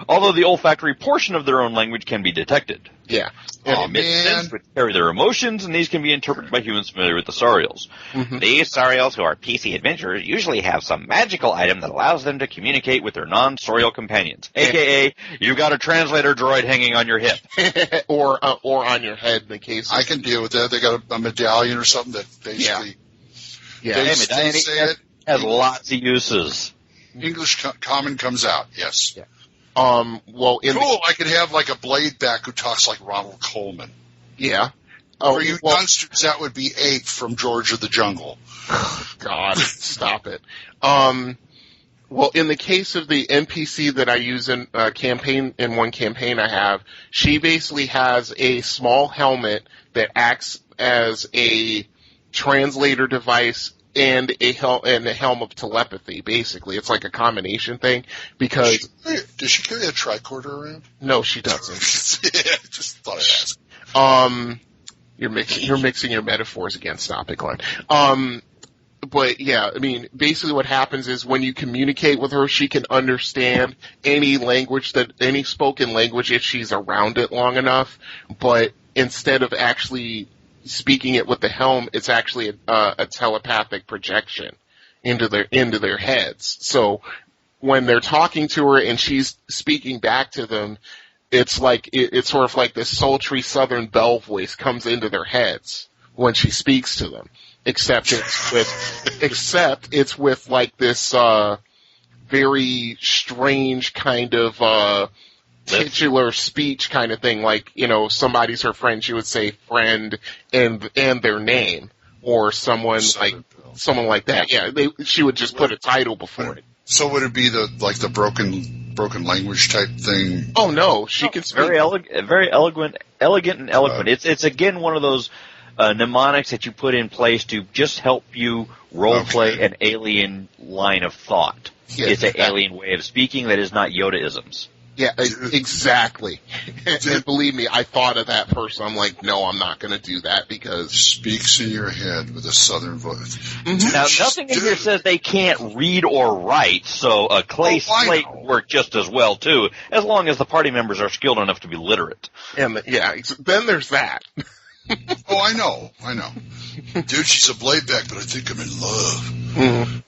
Speaker 6: Although the olfactory portion of their own language can be detected.
Speaker 5: Yeah.
Speaker 6: They emit scents which carry their emotions, and these can be interpreted by humans familiar with the Saurials.
Speaker 5: Mm-hmm.
Speaker 9: These Saurials, who are PC adventurers, usually have some magical item that allows them to communicate with their
Speaker 6: non-Saurial companions. AKA, you've got a translator droid hanging on your hip.
Speaker 5: or on your head in the case.
Speaker 4: I can deal with that. They got a medallion or something that basically...
Speaker 5: Yeah.
Speaker 6: Medallion has lots of uses.
Speaker 4: English common comes out, yes.
Speaker 5: Yeah.
Speaker 4: I could have like a blade back who talks like Ronald Coleman.
Speaker 5: Yeah.
Speaker 4: For you youngsters, that would be Ape from George of the Jungle.
Speaker 5: God, stop it. In the case of the NPC that I use in one campaign I have, she basically has a small helmet that acts as a translator device and a helm of telepathy, basically. It's like a combination thing, because...
Speaker 4: Does she carry a tricorder around?
Speaker 5: No, she doesn't.
Speaker 4: Yeah, just thought I'd ask.
Speaker 5: You're mixing your metaphors again. Stop it, Glenn. But yeah, I mean, basically what happens is when you communicate with her, she can understand any spoken language if she's around it long enough, but instead of actually speaking it with the helm, it's actually a telepathic projection into their heads. So when they're talking to her and she's speaking back to them, it's like it's sort of like this sultry Southern belle voice comes into their heads when she speaks to them. Except it's with like this very strange kind of titular speech kind of thing, like, somebody's her friend, she would say friend and their name, or someone like that. Yeah, she would just put a title before it.
Speaker 4: So would it be the broken language type thing?
Speaker 5: Oh no, she can speak.
Speaker 6: Very elegant and eloquent. It's again one of those mnemonics that you put in place to just help you role play an alien line of thought. Yeah, it's an alien way of speaking that is not Yoda-isms.
Speaker 5: Yeah, exactly. And believe me, I thought of that first. I'm like, no, I'm not going to do that because...
Speaker 4: Speaks in your head with a southern voice.
Speaker 6: Mm-hmm. Now, nothing in here says they can't read or write, so a clay slate would work just as well, too, as long as the party members are skilled enough to be literate.
Speaker 5: And then there's that.
Speaker 4: Oh, I know. Dude, she's a blade back, but I think I'm in love.
Speaker 5: Mm-hmm.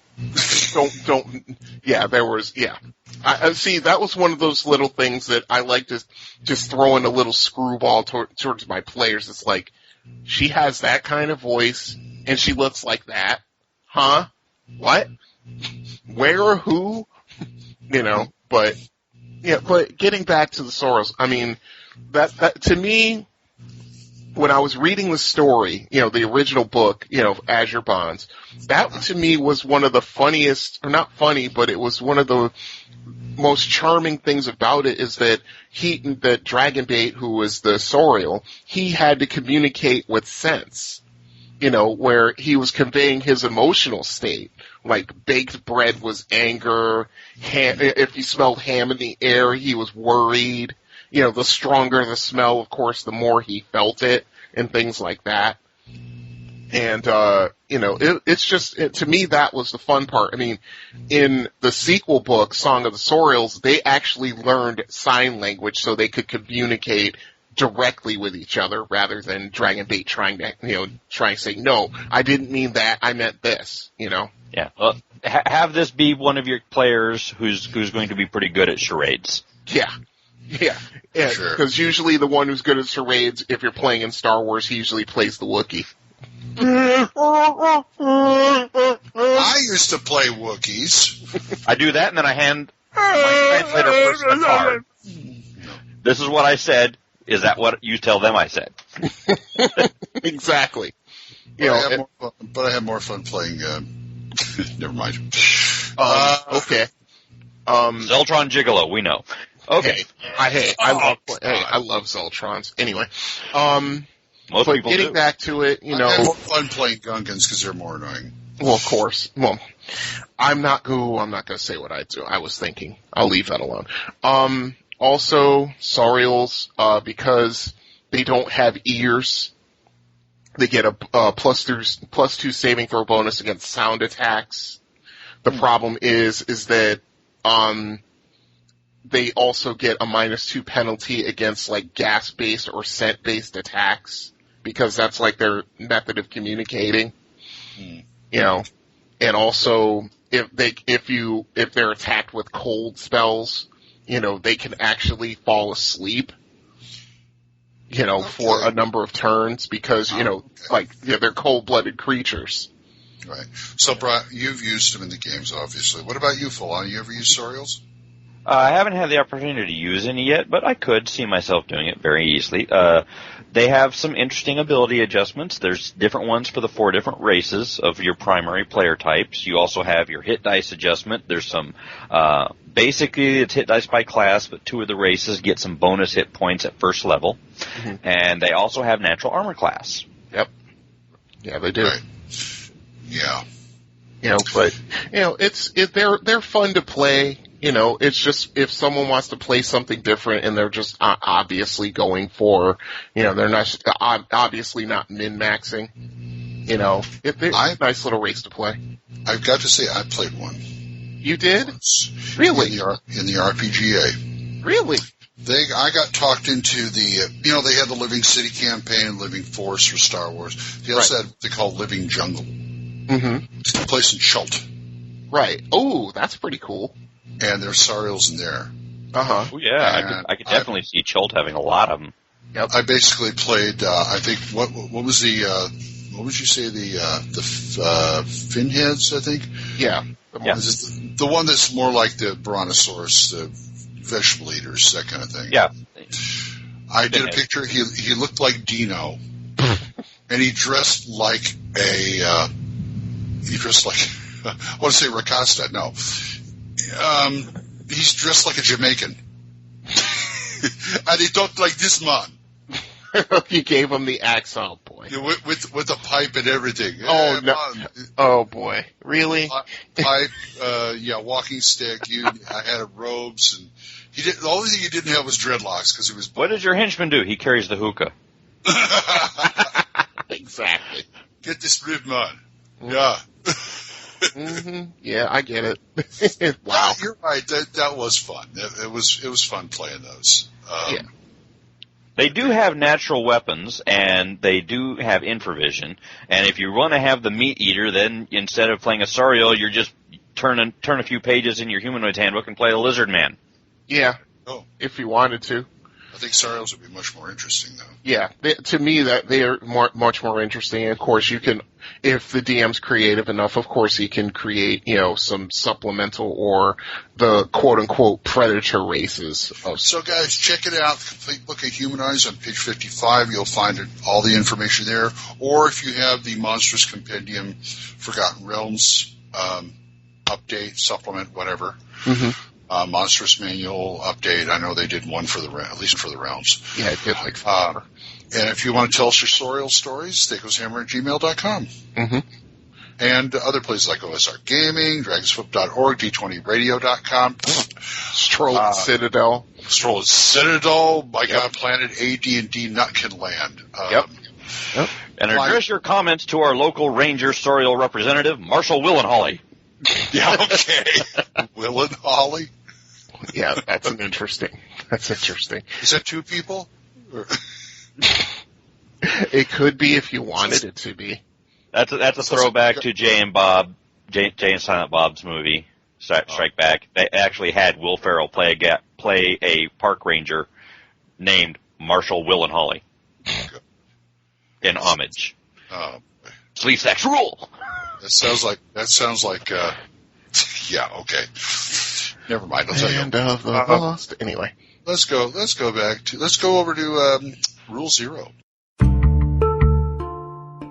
Speaker 5: I see, that was one of those little things that I like to just throw in a little screwball towards my players. It's like, she has that kind of voice, and she looks like that. Huh? What? Where or who? But getting back to the Saurials, I mean, that to me, when I was reading the story, the original book, Azure Bonds, that to me was one of the funniest, or not funny, but it was one of the most charming things about it is that that Dragonbait, who was the Saurial, he had to communicate with sense, where he was conveying his emotional state. Like, baked bread was anger, if he smelled ham in the air, he was worried. The stronger the smell, of course, the more he felt it, and things like that. And, it's just, to me, that was the fun part. I mean, in the sequel book, Song of the Saurials, they actually learned sign language so they could communicate directly with each other rather than Dragon Bait trying to say, no, I didn't mean that, I meant this,
Speaker 6: Yeah. Well, have this be one of your players who's going to be pretty good at charades.
Speaker 5: Yeah. Yeah.
Speaker 4: Sure.
Speaker 5: Because usually the one who's good at charades, if you're playing in Star Wars, he usually plays the Wookiee.
Speaker 4: I used to play Wookiees.
Speaker 6: I do that, and then I hand my translator person a card. This is what I said. Is that what you tell them I said?
Speaker 5: Exactly.
Speaker 4: But I have more fun playing. Never mind.
Speaker 5: Okay.
Speaker 6: Zeltron Gigolo, we know. Okay.
Speaker 5: I love Zeltrons. Anyway.
Speaker 6: Most
Speaker 5: but
Speaker 6: people
Speaker 5: getting
Speaker 6: do.
Speaker 5: back to it,
Speaker 4: I have more fun playing Gungans because they're more annoying.
Speaker 5: Well, of course. Well, I'm not going to say what I do. I was thinking. I'll leave that alone. Also, Saurials, because they don't have ears, they get a +2 saving throw bonus against sound attacks. The problem is that they also get a -2 penalty against like gas-based or scent-based attacks because that's like their method of communicating. And also if they're attacked with cold spells, they can actually fall asleep, for a number of turns because, they're cold-blooded creatures.
Speaker 4: Right. So, Brian, you've used them in the games, obviously. What about you, Full-On? You ever use Saurials?
Speaker 6: I haven't had the opportunity to use any yet, but I could see myself doing it very easily. They have some interesting ability adjustments. There's different ones for the 4 different races of your primary player types. You also have your hit dice adjustment. There's some, basically it's hit dice by class, but 2 of the races get some bonus hit points at first level. Mm-hmm. And they also have natural armor class.
Speaker 5: Yep. Yeah, they do.
Speaker 4: Right. Yeah.
Speaker 5: But they're fun to play. It's just if someone wants to play something different and they're just obviously going for, they're not obviously not min-maxing. It's a nice little race to play.
Speaker 4: I've got to say, I played one.
Speaker 5: You did?
Speaker 4: Once.
Speaker 5: Really?
Speaker 4: In the RPGA.
Speaker 5: Really?
Speaker 4: I got talked into the, they had the Living City campaign, Living Forest for Star Wars. They also had what they call Living Jungle.
Speaker 5: Mm-hmm.
Speaker 4: It's a place in Chult.
Speaker 5: Right. Oh, that's pretty cool.
Speaker 4: And there's Saurials in there.
Speaker 5: Uh-huh.
Speaker 6: Oh, yeah, I could definitely see Chult having a lot of them.
Speaker 5: Yep.
Speaker 4: I basically played, I think, what was the, what would you say, the finheads, I think?
Speaker 5: Yeah.
Speaker 4: The one that's more like the Brontosaurus, the vegetable eaters, that kind of thing.
Speaker 6: Yeah.
Speaker 4: I did a picture. He looked like Dino, and he dressed like I want to say Ricasta. No. He's dressed like a Jamaican. And he talked like this man.
Speaker 5: You gave him the accent, boy.
Speaker 4: Yeah, with a pipe and everything.
Speaker 5: Oh, no. Oh, boy. Really?
Speaker 4: Pipe, walking stick. I had robes, and the only thing he didn't have was dreadlocks because he was.
Speaker 6: What does your henchman do? He carries the hookah.
Speaker 5: Exactly.
Speaker 4: Get this rib, man. Yeah.
Speaker 5: Mm-hmm. Yeah, I get it. Wow.
Speaker 4: You're right. That was fun. It was fun playing those.
Speaker 5: Yeah.
Speaker 6: They do have natural weapons, and they do have infravision. And if you want to have the meat eater, then instead of playing a Saurial, you're just turn a few pages in your humanoid's handbook and play the lizard man.
Speaker 5: Yeah.
Speaker 4: Oh.
Speaker 5: If you wanted to.
Speaker 4: I think Saurials would be much more interesting, though.
Speaker 5: Yeah, to me, they are much more interesting. And of course, you can, if the DM's creative enough, of course, he can create, some supplemental or the quote-unquote predator races.
Speaker 4: So, guys, check it out. Complete Book of Humanize on page 55. You'll find all the information there. Or if you have the Monstrous Compendium Forgotten Realms update, supplement, whatever. Mm-hmm. Monstrous Manual update. I know they did one at least for the realms.
Speaker 5: Yeah, it did like
Speaker 4: 4. And if you want to tell us your Saurial stories, THACOshammer@gmail.com.
Speaker 5: Mm-hmm.
Speaker 4: And other places like OSR Gaming, dragonsfoot.org, d20radio.com.
Speaker 5: Stroll Citadel.
Speaker 4: Stroll Citadel, My God Planet, AD&D Nutkin Land.
Speaker 5: Yep.
Speaker 6: And address your comments to our local Ranger Saurial representative, Marshall Willenholly.
Speaker 4: Yeah, okay. Willenholly?
Speaker 5: Yeah, that's interesting. Is that
Speaker 4: 2 people?
Speaker 5: It could be if you wanted it to be.
Speaker 6: That's a throwback to Jay and Silent Bob's movie Strike Back. They actually had Will Ferrell play a park ranger named Marshall Will and Holly in homage. Sleeve sex rule.
Speaker 4: That sounds like. Yeah. Okay. Never mind. I'll tell you.
Speaker 5: End of the lost. Anyway,
Speaker 4: let's go over to Rule 0.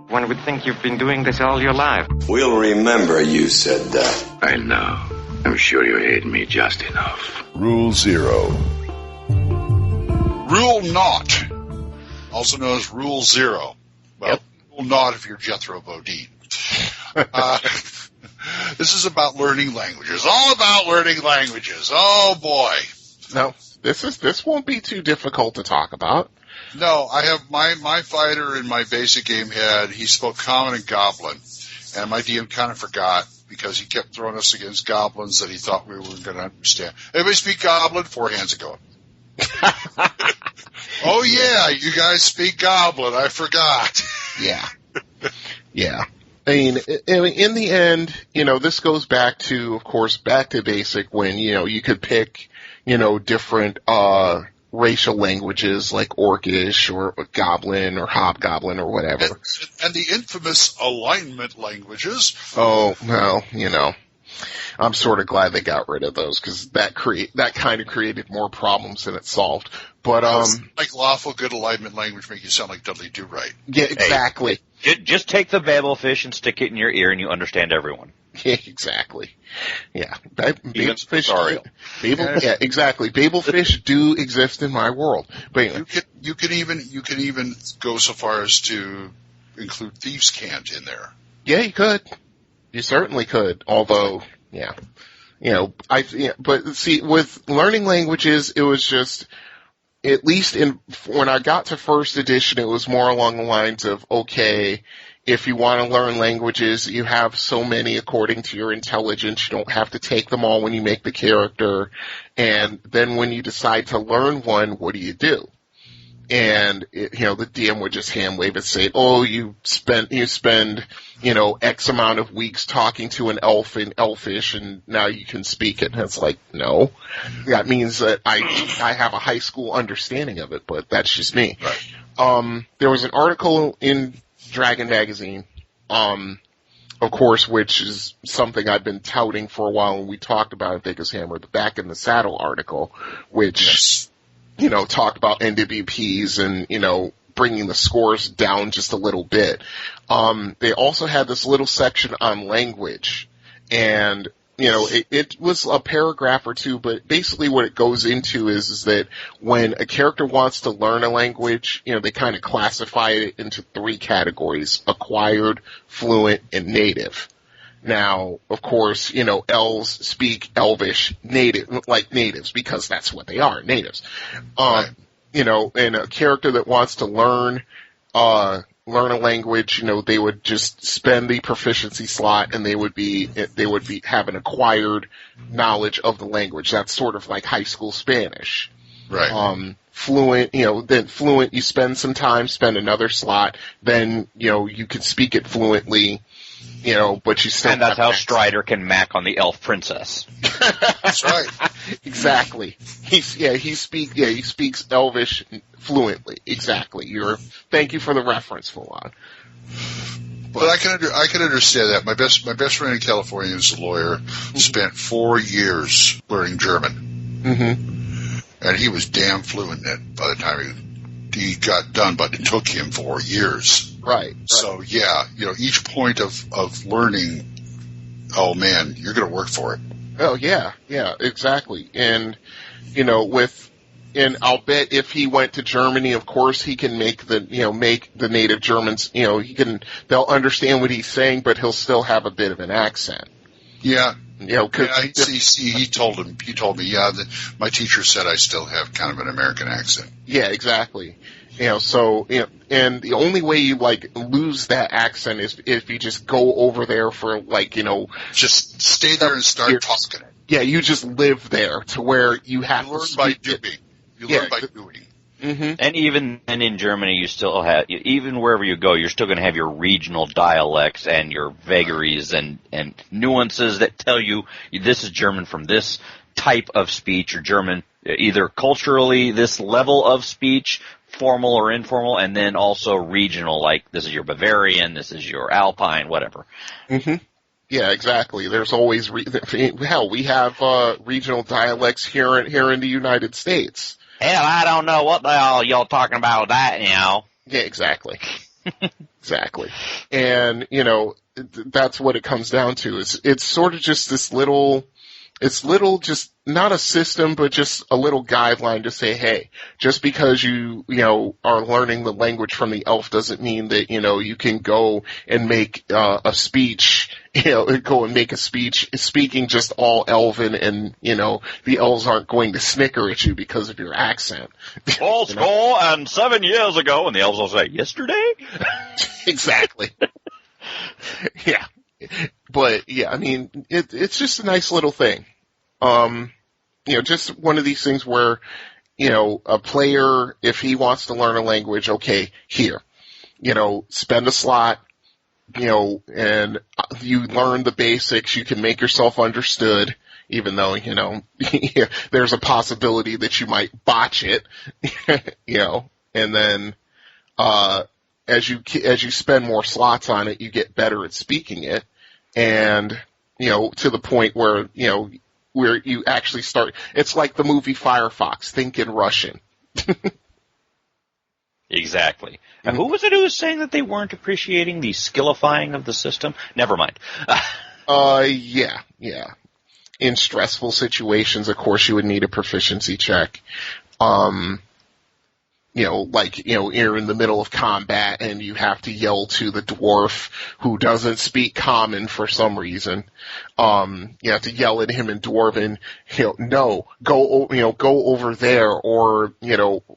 Speaker 10: One would think you've been doing this all your life.
Speaker 8: We'll remember you said that.
Speaker 7: I know. I'm sure you hate me just enough.
Speaker 1: Rule 0.
Speaker 4: Rule Naught, also known as Rule 0. Well, Rule Naught if you're Jethro Bodine. This is about learning languages. All about learning languages. Oh boy.
Speaker 5: No, this won't be too difficult to talk about.
Speaker 4: No, I have my fighter in my basic game he spoke Common and Goblin, and my DM kind of forgot because he kept throwing us against goblins that he thought we were going to understand. Everybody speak Goblin? 4 hands ago. Oh yeah, you guys speak Goblin. I forgot.
Speaker 5: Yeah. I mean, in the end, this goes back to basic when, you could pick, different, racial languages like Orcish or Goblin or Hobgoblin or whatever.
Speaker 4: And the infamous alignment languages.
Speaker 5: Oh, well, I'm sort of glad they got rid of those because that kind of created more problems than it solved. But
Speaker 4: like lawful good alignment language make you sound like Dudley Do-Right.
Speaker 5: Yeah, exactly.
Speaker 6: Hey, just take the Babelfish and stick it in your ear, and you understand everyone.
Speaker 5: Yeah, exactly. Yeah, Babelfish. Yeah, exactly. Babelfish do exist in my world. But anyway.
Speaker 4: You can even go so far as to include Thieves' Cant in there.
Speaker 5: Yeah, you could. You certainly could. Although, yeah, but see, with learning languages, it was just, at least when I got to first edition, it was more along the lines of, okay, if you want to learn languages, you have so many according to your intelligence. You don't have to take them all when you make the character. And then when you decide to learn one, what do you do? And, the DM would just hand wave and say, oh, you spend, X amount of weeks talking to an elf in Elfish and now you can speak it. And it's like, no. That means that I have a high school understanding of it, but that's just me.
Speaker 4: Right.
Speaker 5: There was an article in Dragon Magazine, of course, which is something I've been touting for a while when we talked about it, Vickers Hammer, the Back in the Saddle article, which... Yes. Talked about NWPs and, bringing the scores down just a little bit. They also had this little section on language, and, it was a paragraph or two, but basically what it goes into is that when a character wants to learn a language, they kind of classify it into 3 categories: acquired, fluent, and native. Now, of course, elves speak Elvish like natives because that's what they are, natives.
Speaker 4: Right.
Speaker 5: And a character that wants to learn a language, they would just spend the proficiency slot and they would have an acquired knowledge of the language. That's sort of like high school Spanish.
Speaker 4: Right.
Speaker 5: Fluent, then fluent, you spend some time, spend another slot, then, you can speak it fluently. But you still.
Speaker 6: And that's how Strider can mac on the elf princess.
Speaker 4: That's right.
Speaker 5: Exactly. He speaks Elvish fluently. Exactly. Thank you for the reference, Fulan.
Speaker 4: But I can understand that. My best friend in California is a lawyer. Spent 4 years learning German. Mm-hmm. And he was damn fluent in it by the time he got done, but it took him 4 years.
Speaker 5: Right.
Speaker 4: So yeah, each point of learning, oh man, you're going to work for it.
Speaker 5: Oh yeah, exactly. And I'll bet if he went to Germany, of course he can make the native Germans, they'll understand what he's saying, but he'll still have a bit of an accent.
Speaker 4: Yeah.
Speaker 5: Cause
Speaker 4: he told me, my teacher said I still have kind of an American accent.
Speaker 5: Yeah, exactly. And the only way you lose that accent is if you just go over there for
Speaker 4: just stay there and start talking it.
Speaker 5: Yeah, you just live there to where you have to
Speaker 4: learn by doing. You learn by doing.
Speaker 5: Mm-hmm.
Speaker 6: And even in Germany, you still have, even wherever you go, you're still going to have your regional dialects and your vagaries and nuances that tell you this is German from this type of speech, or German either culturally this level of speech, formal or informal, and then also regional, like this is your Bavarian, this is your Alpine, whatever.
Speaker 5: Mm-hmm. Yeah, exactly. There's always hell. We have regional dialects here in the United States.
Speaker 9: Hell, I don't know what the hell y'all talking about with that, you know.
Speaker 5: Yeah, exactly. Exactly. And, you know, that's what it comes down to. It's sort of just this little, just not a system, but just a little guideline to say, hey, just because you are learning the language from the elf doesn't mean that, you can go and make a speech, go and make a speech speaking just all Elven, and, the elves aren't going to snicker at you because of your accent.
Speaker 6: Old school and 7 years ago, and the elves will say, yesterday?
Speaker 5: Exactly. Yeah. But, yeah, I mean, it's just a nice little thing. Just one of these things where, a player, if he wants to learn a language, okay, here, spend a slot, and you learn the basics, you can make yourself understood, even though, there's a possibility that you might botch it, and then, as you spend more slots on it, you get better at speaking it, and, to the point where, where you actually start, it's like the movie Firefox, think in Russian.
Speaker 6: Exactly. And who was it who was saying that they weren't appreciating the skillifying of the system? Never mind.
Speaker 5: Yeah. In stressful situations, of course, you would need a proficiency check. You're in the middle of combat and you have to yell to the dwarf who doesn't speak common for some reason. You have to yell at him in Dwarven, no, go over there, or,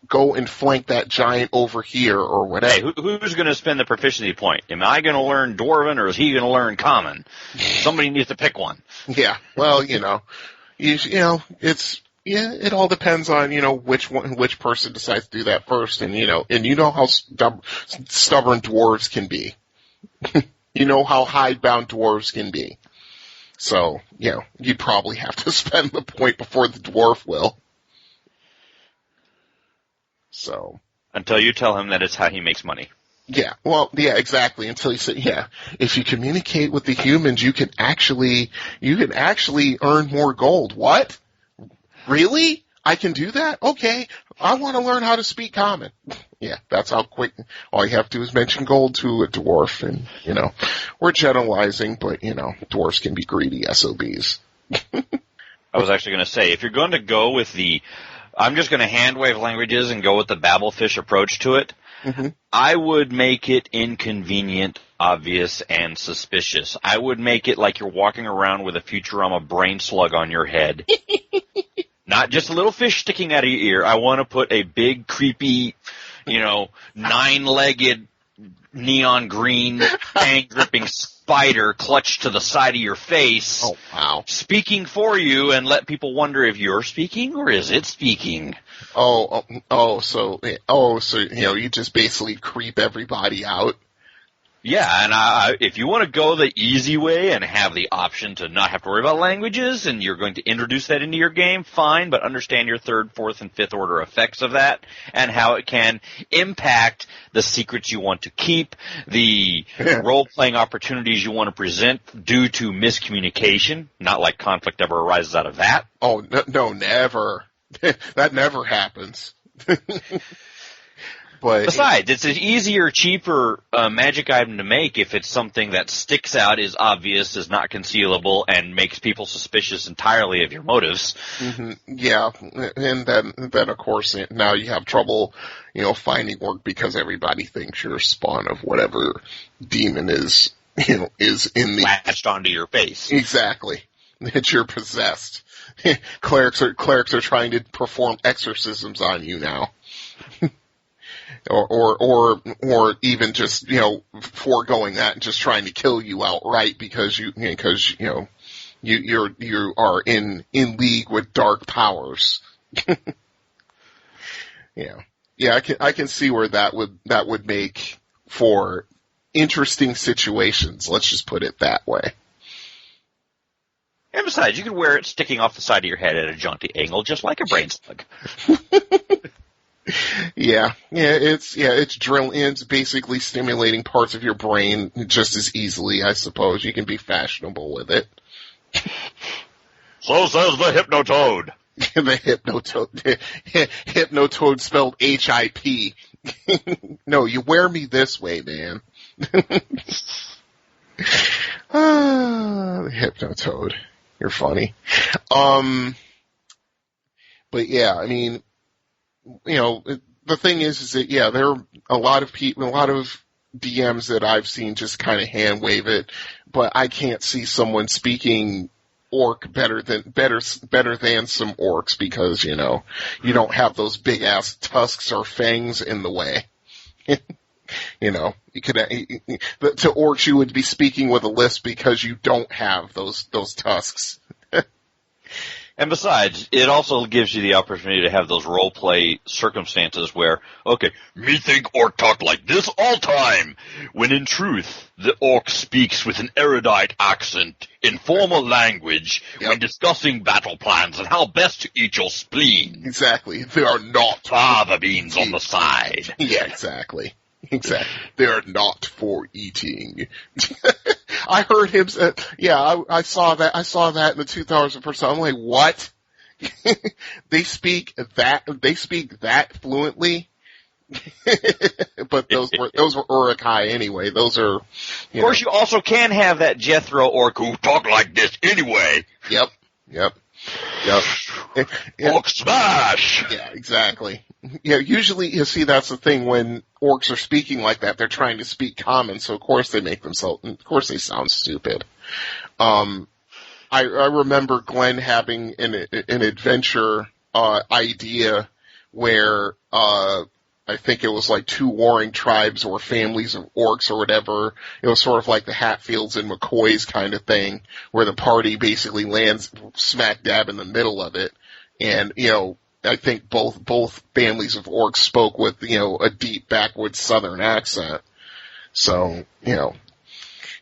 Speaker 5: go and flank that giant over here, or whatever.
Speaker 6: Hey, who's going to spend the proficiency point? Am I going to learn Dwarven, or is he going to learn Common? Somebody needs to pick one.
Speaker 5: Yeah, well, it all depends on, which person decides to do that first, and, how stubborn dwarves can be. How hidebound dwarves can be. So, you'd probably have to spend the point before the dwarf will. So.
Speaker 6: Until you tell him that it's how he makes money.
Speaker 5: Yeah, well, yeah, exactly. Until you say, yeah, if you communicate with the humans, you can actually earn more gold. What? Really? I can do that? Okay. I want to learn how to speak common. Yeah, that's how quick. All you have to do is mention gold to a dwarf, and, we're generalizing, but, dwarves can be greedy SOBs.
Speaker 6: I was actually going to say, if you're going to go with I'm just going to hand wave languages and go with the Babelfish approach to it, mm-hmm. I would make it inconvenient, obvious, and suspicious. I would make it like you're walking around with a Futurama brain slug on your head. Not just a little fish sticking out of your ear. I want to put a big, creepy, 9-legged, neon green, fang-dripping spider clutched to the side of your face.
Speaker 5: Oh, wow.
Speaker 6: Speaking for you, and let people wonder if you're speaking or is it speaking.
Speaker 5: So you just basically creep everybody out.
Speaker 6: Yeah, and if you want to go the easy way and have the option to not have to worry about languages, and you're going to introduce that into your game, fine, but understand your third, fourth, and fifth order effects of that, and how it can impact the secrets you want to keep, the role-playing opportunities you want to present due to miscommunication, not like conflict ever arises out of that.
Speaker 5: Oh, no, never. That never happens. But
Speaker 6: besides, it's an easier, cheaper magic item to make if it's something that sticks out, is obvious, is not concealable, and makes people suspicious entirely of your motives.
Speaker 5: Mm-hmm. Yeah, and then of course now you have trouble, finding work because everybody thinks you're a spawn of whatever demon is in the
Speaker 6: latched onto your face.
Speaker 5: Exactly, that you're possessed. Clerics are trying to perform exorcisms on you now. Or even just, foregoing that and just trying to kill you outright because you are in league with dark powers. Yeah. Yeah, I can see where that would make for interesting situations. Let's just put it that way.
Speaker 6: And besides, you could wear it sticking off the side of your head at a jaunty angle, just like a brain slug.
Speaker 5: It's drill ends, basically stimulating parts of your brain just as easily, I suppose. You can be fashionable with it.
Speaker 3: So says the Hypnotoad.
Speaker 5: The Hypnotoad spelled H-I-P. No, you wear me this way, man. The Hypnotoad. You're funny. But yeah, I mean, you know, the thing is that, yeah, there are a lot of DMs that I've seen just kind of hand wave it, but I can't see someone speaking orc better than some orcs because, you know, you don't have those big ass tusks or fangs in the way. You know, you could to orcs you would be speaking with a lisp because you don't have those tusks.
Speaker 6: And besides, it also gives you the opportunity to have those role-play circumstances where, okay, me think orc talk like this all time, when in truth, the orc speaks with an erudite accent in formal language when discussing battle plans and how best to eat your spleen.
Speaker 5: Exactly. They are not
Speaker 6: fava beans on the side.
Speaker 5: Yeah, exactly. Exactly. They are not for eating. I heard him say, I saw that in the 2000%. I'm like, what? They speak that fluently? But those were Uruk-hai anyway. Those are,
Speaker 6: of course, you also can have that Jethro orc who talk like this anyway.
Speaker 5: Yep.
Speaker 6: Orc smash!
Speaker 5: Yeah, exactly. Yeah, usually, you see, that's the thing when orcs are speaking like that, they're trying to speak common, so of course they sound stupid. I remember Glenn having an adventure, idea where, I think it was like two warring tribes or families of orcs or whatever. It was sort of like the Hatfields and McCoys kind of thing, where the party basically lands smack dab in the middle of it. And, you know, I think both families of orcs spoke with, you know, a deep backwoods southern accent. So, you know,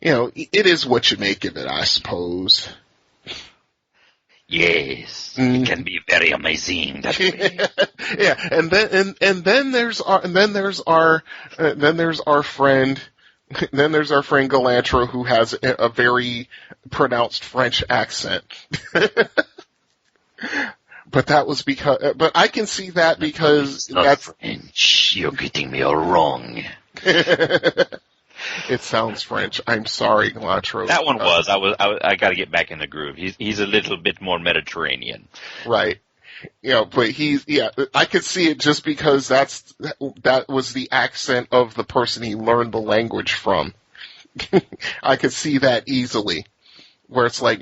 Speaker 5: it is what you make of it, I suppose.
Speaker 6: Yes, it can be very amazing that way.
Speaker 5: Yeah, and then there's our friend Galantro, who has a very pronounced French accent. But that was but I can see that because that's
Speaker 6: French. You're getting me all wrong.
Speaker 5: It sounds French. I'm sorry, Galantro.
Speaker 6: That one was. I got to get back in the groove. He's a little bit more Mediterranean.
Speaker 5: Right. You know, but I could see it just because that was the accent of the person he learned the language from. I could see that easily. Where it's like,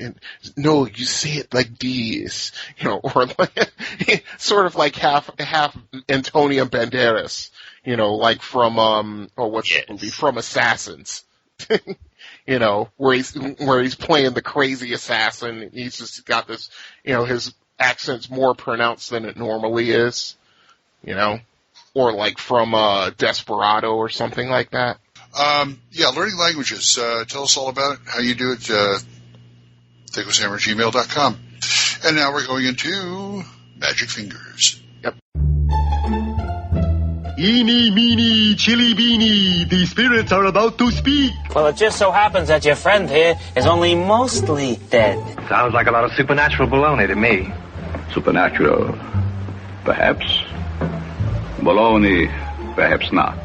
Speaker 5: no, you say it like this, you know, or like, sort of like half Antonio Banderas, you know, like from, the movie? From Assassins. You know, where he's playing the crazy assassin. He's just got this, you know, his accent's more pronounced than it normally is, you know, or like from, Desperado or something like that.
Speaker 4: Learning languages. Tell us all about it, how you do it, THACOShammer@gmail.com. And now we're going into Magic Fingers.
Speaker 5: Yep.
Speaker 11: Eeny, meeny, chili beany, the spirits are about to speak.
Speaker 12: Well, it just so happens that your friend here is only mostly dead.
Speaker 10: Sounds like a lot of supernatural baloney to me.
Speaker 13: Supernatural, perhaps. Baloney, perhaps not.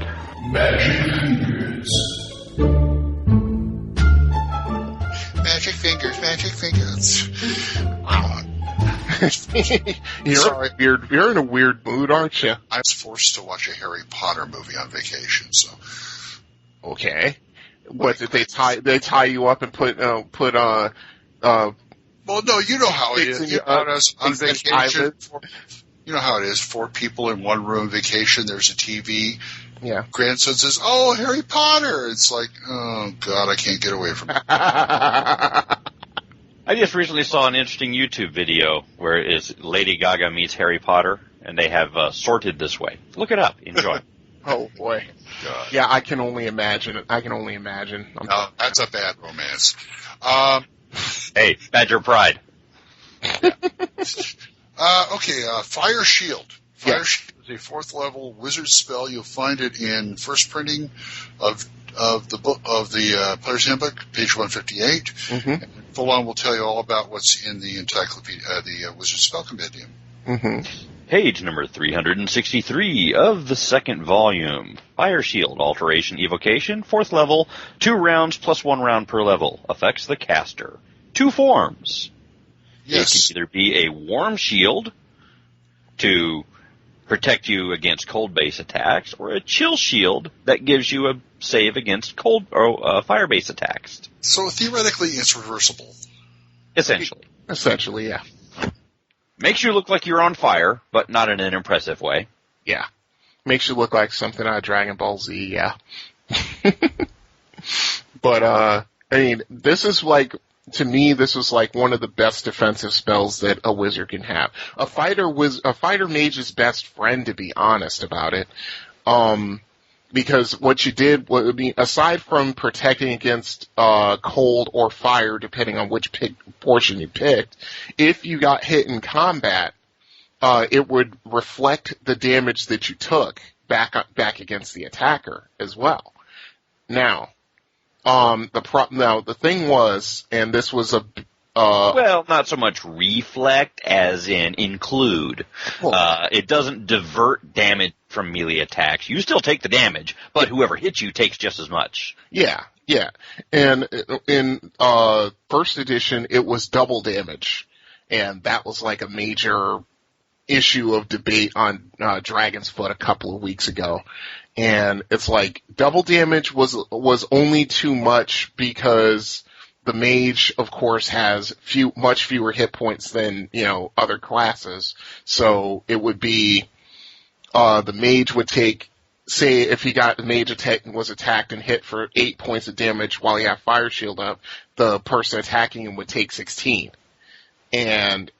Speaker 1: Magic Fingers.
Speaker 4: Magic Fingers.
Speaker 5: You're in a weird mood, aren't you?
Speaker 4: I was forced to watch a Harry Potter movie on vacation, so.
Speaker 5: Okay. What did they tie you up and put
Speaker 4: well, no, you know how it is. On vacation. You know how it is. 4 people in one room vacation. There's a TV.
Speaker 5: Yeah.
Speaker 4: Grandson says, "Oh, Harry Potter." It's like, oh God, I can't get away from it.
Speaker 6: I just recently saw an interesting YouTube video where Lady Gaga meets Harry Potter, and they have sorted this way. Look it up. Enjoy.
Speaker 5: Oh boy.
Speaker 4: God.
Speaker 5: Yeah, I can only imagine.
Speaker 4: No, that's a bad romance.
Speaker 6: Hey, Badger Pride.
Speaker 4: Fire Shield. Fire Shield is a 4th level wizard spell. You'll find it in first printing of the book of the Player's Handbook, page 158.
Speaker 5: Mm-hmm.
Speaker 4: And Full On will tell you all about what's in the encyclopedia, the Wizard Spell Compendium.
Speaker 5: Mm-hmm.
Speaker 6: Page number 363 of the 2nd volume. Fire Shield, Alteration, Evocation, 4th level, 2 rounds plus 1 round per level. Affects the caster. 2 forms.
Speaker 4: Yes.
Speaker 6: It can either be a warm shield to protect you against cold base attacks, or a chill shield that gives you a save against cold or fire base attacks.
Speaker 4: So theoretically, it's reversible.
Speaker 6: Essentially,
Speaker 5: yeah.
Speaker 6: Makes you look like you're on fire, but not in an impressive way.
Speaker 5: Yeah. Makes you look like something out of Dragon Ball Z, yeah. But, I mean, this is like, to me, this was like one of the best defensive spells that a wizard can have. A fighter mage's best friend, to be honest about it. Because what you did, aside from protecting against cold or fire, depending on which portion you picked, if you got hit in combat, it would reflect the damage that you took back against the attacker as well. Now, the thing was, and this was
Speaker 6: well, not so much reflect as in include. It doesn't divert damage from melee attacks. You still take the damage, but whoever hits you takes just as much.
Speaker 5: Yeah. And in first edition, it was double damage, and that was like a major issue of debate on Dragon's Foot a couple of weeks ago. And it's like double damage was only too much because the mage, of course, has much fewer hit points than, other classes. So it would be, the mage would take, say, if he got the mage was attacked and hit for 8 points of damage while he had Fire Shield up, the person attacking him would take 16. And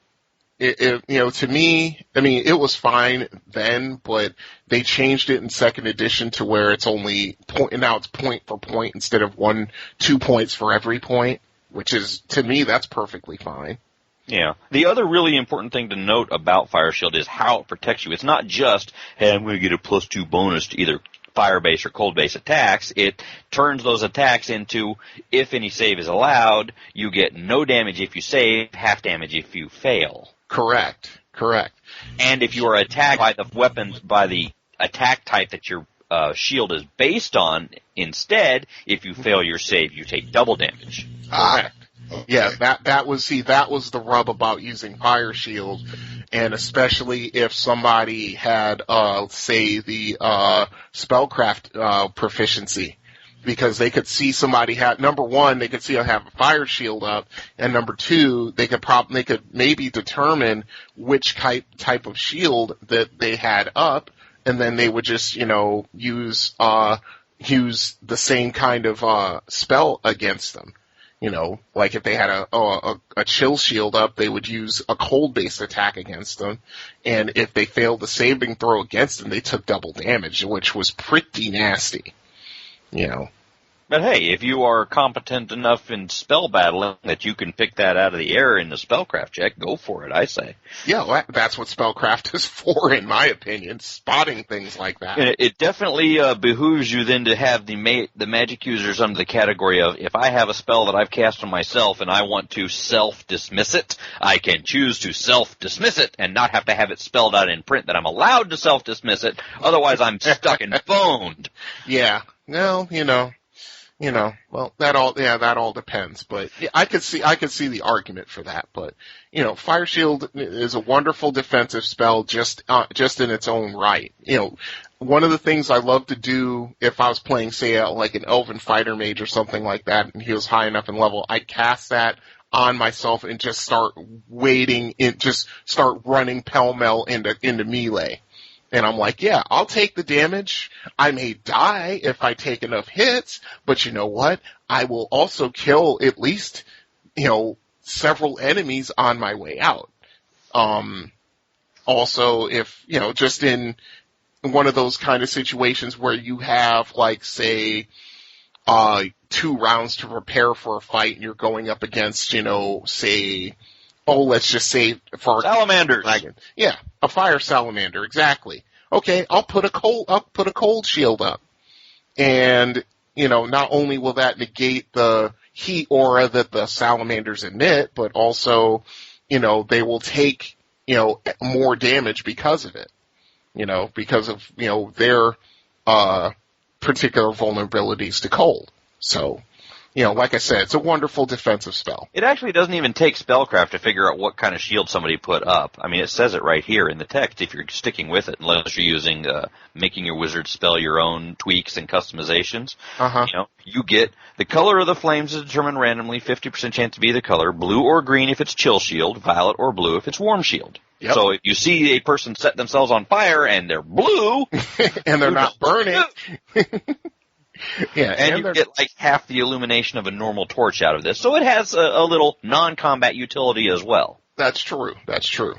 Speaker 5: to me, I mean, it was fine then, but they changed it in 2nd edition to where it's only now it's point for point instead of 2 points for every point, which is, to me, that's perfectly fine.
Speaker 6: Yeah. The other really important thing to note about Fire Shield is how it protects you. It's not just, hey, I'm going to get a +2 bonus to either fire base or cold base attacks. It turns those attacks into, if any save is allowed, you get no damage if you save, half damage if you fail.
Speaker 5: Correct.
Speaker 6: And if you are attacked by the weapons, by the attack type that your shield is based on, instead, if you fail your save, you take double damage.
Speaker 5: Correct. Yeah, that was the rub about using Fire Shield, and especially if somebody had, say, the spellcraft proficiency. Because they could see somebody number one, they could see I have a Fire Shield up, and number two, they could maybe determine which type of shield that they had up, and then they would just, use the same kind of spell against them. Like if they had a chill shield up, they would use a cold-based attack against them, and if they failed the saving throw against them, they took double damage, which was pretty nasty.
Speaker 6: But hey, if you are competent enough in spell battling that you can pick that out of the air in the spellcraft check, go for it, I say.
Speaker 5: Yeah, well, that's what spellcraft is for, in my opinion, spotting things like that.
Speaker 6: And it definitely behooves you then to have the magic users under the category of, if I have a spell that I've cast on myself and I want to self-dismiss it, I can choose to self-dismiss it and not have to have it spelled out in print that I'm allowed to self-dismiss it, otherwise I'm stuck and boned.
Speaker 5: Yeah, well, well, that all depends, but I could see the argument for that, but, Fire Shield is a wonderful defensive spell just in its own right. One of the things I love to do if I was playing, say, like an Elven Fighter Mage or something like that, and he was high enough in level, I'd cast that on myself and just start start running pell-mell into melee. And I'm like, yeah, I'll take the damage. I may die if I take enough hits, but you know what? I will also kill at least, several enemies on my way out. also, if, just in one of those kind of situations where you have, like, say, 2 rounds to prepare for a fight and you're going up against, say, let's just say for
Speaker 6: salamanders.
Speaker 5: Dragon. Yeah, a fire salamander, exactly. Okay, I'll put a cold shield up. And, not only will that negate the heat aura that the salamanders emit, but also, they will take, more damage because of it. Because of, their particular vulnerabilities to cold. So, like I said, it's a wonderful defensive spell.
Speaker 6: It actually doesn't even take spellcraft to figure out what kind of shield somebody put up. I mean, it says it right here in the text if you're sticking with it, unless you're using making your wizard spell your own tweaks and customizations. You get the color of the flames is determined randomly, 50% chance to be the color, blue or green if it's chill shield, violet or blue if it's warm shield. Yep. So if you see a person set themselves on fire and they're blue,
Speaker 5: and they're not burning. Yeah,
Speaker 6: and you get like half the illumination of a normal torch out of this. So it has a little non-combat utility as well.
Speaker 5: That's true. But to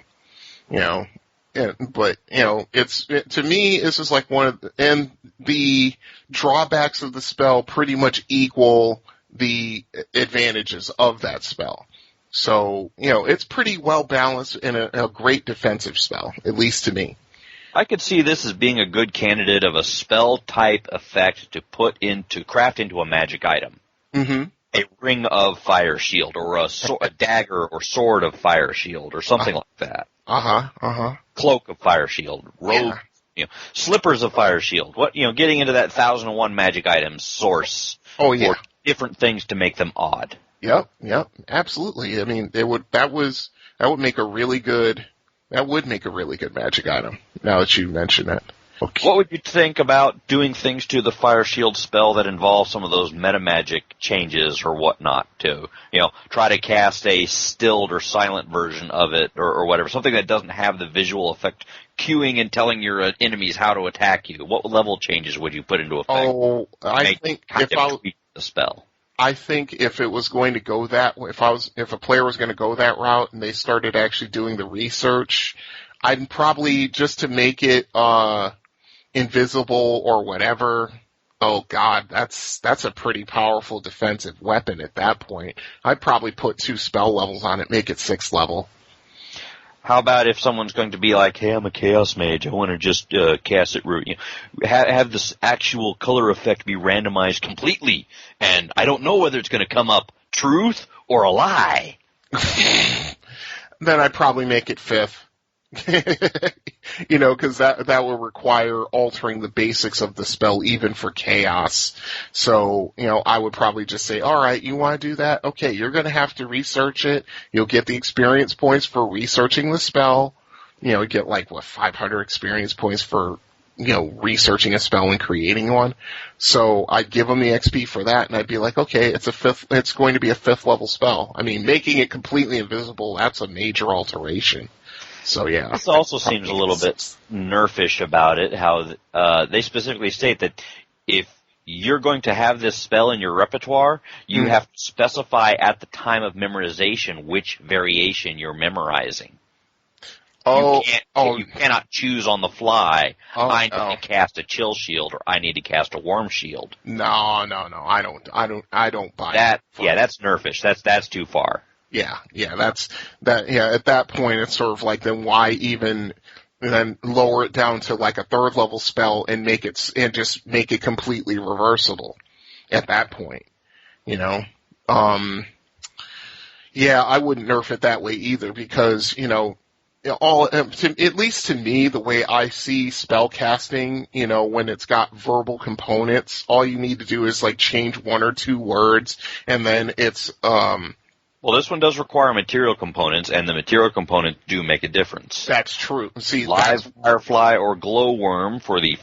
Speaker 5: me, this is like and the drawbacks of the spell pretty much equal the advantages of that spell. So, it's pretty well balanced and a great defensive spell, at least to me.
Speaker 6: I could see this as being a good candidate of a spell-type effect to craft into a magic item.
Speaker 5: Mm-hmm.
Speaker 6: A ring of fire shield, or a dagger or sword of fire shield, or something like that. Cloak of fire shield, robe, slippers of fire shield. Getting into that 1001 magic items source.
Speaker 5: Oh, yeah.
Speaker 6: For different things to make them odd.
Speaker 5: Yep, absolutely. I mean, that would make a really good magic item, now that you mention it. Okay.
Speaker 6: What would you think about doing things to the fire shield spell that involve some of those meta magic changes or whatnot to, try to cast a stilled or silent version of it or whatever, something that doesn't have the visual effect cueing and telling your enemies how to attack you? What level changes would you put into effect?
Speaker 5: Oh, I think
Speaker 6: the spell.
Speaker 5: I think if it was going to go that way, if a player was going to go that route and they started actually doing the research, I'd probably, just to make it invisible or whatever, oh god, that's a pretty powerful defensive weapon at that point. I'd probably put 2 spell levels on it, make it 6th level.
Speaker 6: How about if someone's going to be like, hey, I'm a chaos mage, I want to just cast it, have this actual color effect be randomized completely, and I don't know whether it's going to come up truth or a lie.
Speaker 5: Then I'd probably make it 5th. Because that will require altering the basics of the spell even for chaos. So, I would probably just say, all right, you want to do that? Okay, you're going to have to research it. You'll get the experience points for researching the spell. You get 500 experience points for, researching a spell and creating one. So I'd give them the XP for that, and I'd be like, okay, it's going to be a 5th level spell. I mean, making it completely invisible, that's a major alteration. So, yeah.
Speaker 6: This also seems a little bit nerfish about it, how they specifically state that if you're going to have this spell in your repertoire, you have to specify at the time of memorization which variation you're memorizing. You cannot choose on the fly, I need to cast a chill shield or I need to cast a warm shield.
Speaker 5: No, I don't buy
Speaker 6: that. Yeah, that's nerfish. That's too far.
Speaker 5: Yeah, that's that. Yeah, at that point, it's sort of like, then why even then lower it down to like a 3rd level spell and just make it completely reversible at that point, Yeah, I wouldn't nerf it that way either, because at least to me, the way I see spell casting, when it's got verbal components, all you need to do is change 1 or 2 words, and then it's
Speaker 6: Well, this one does require material components, and the material components do make a difference.
Speaker 5: That's true. See,
Speaker 6: live firefly or glowworm for the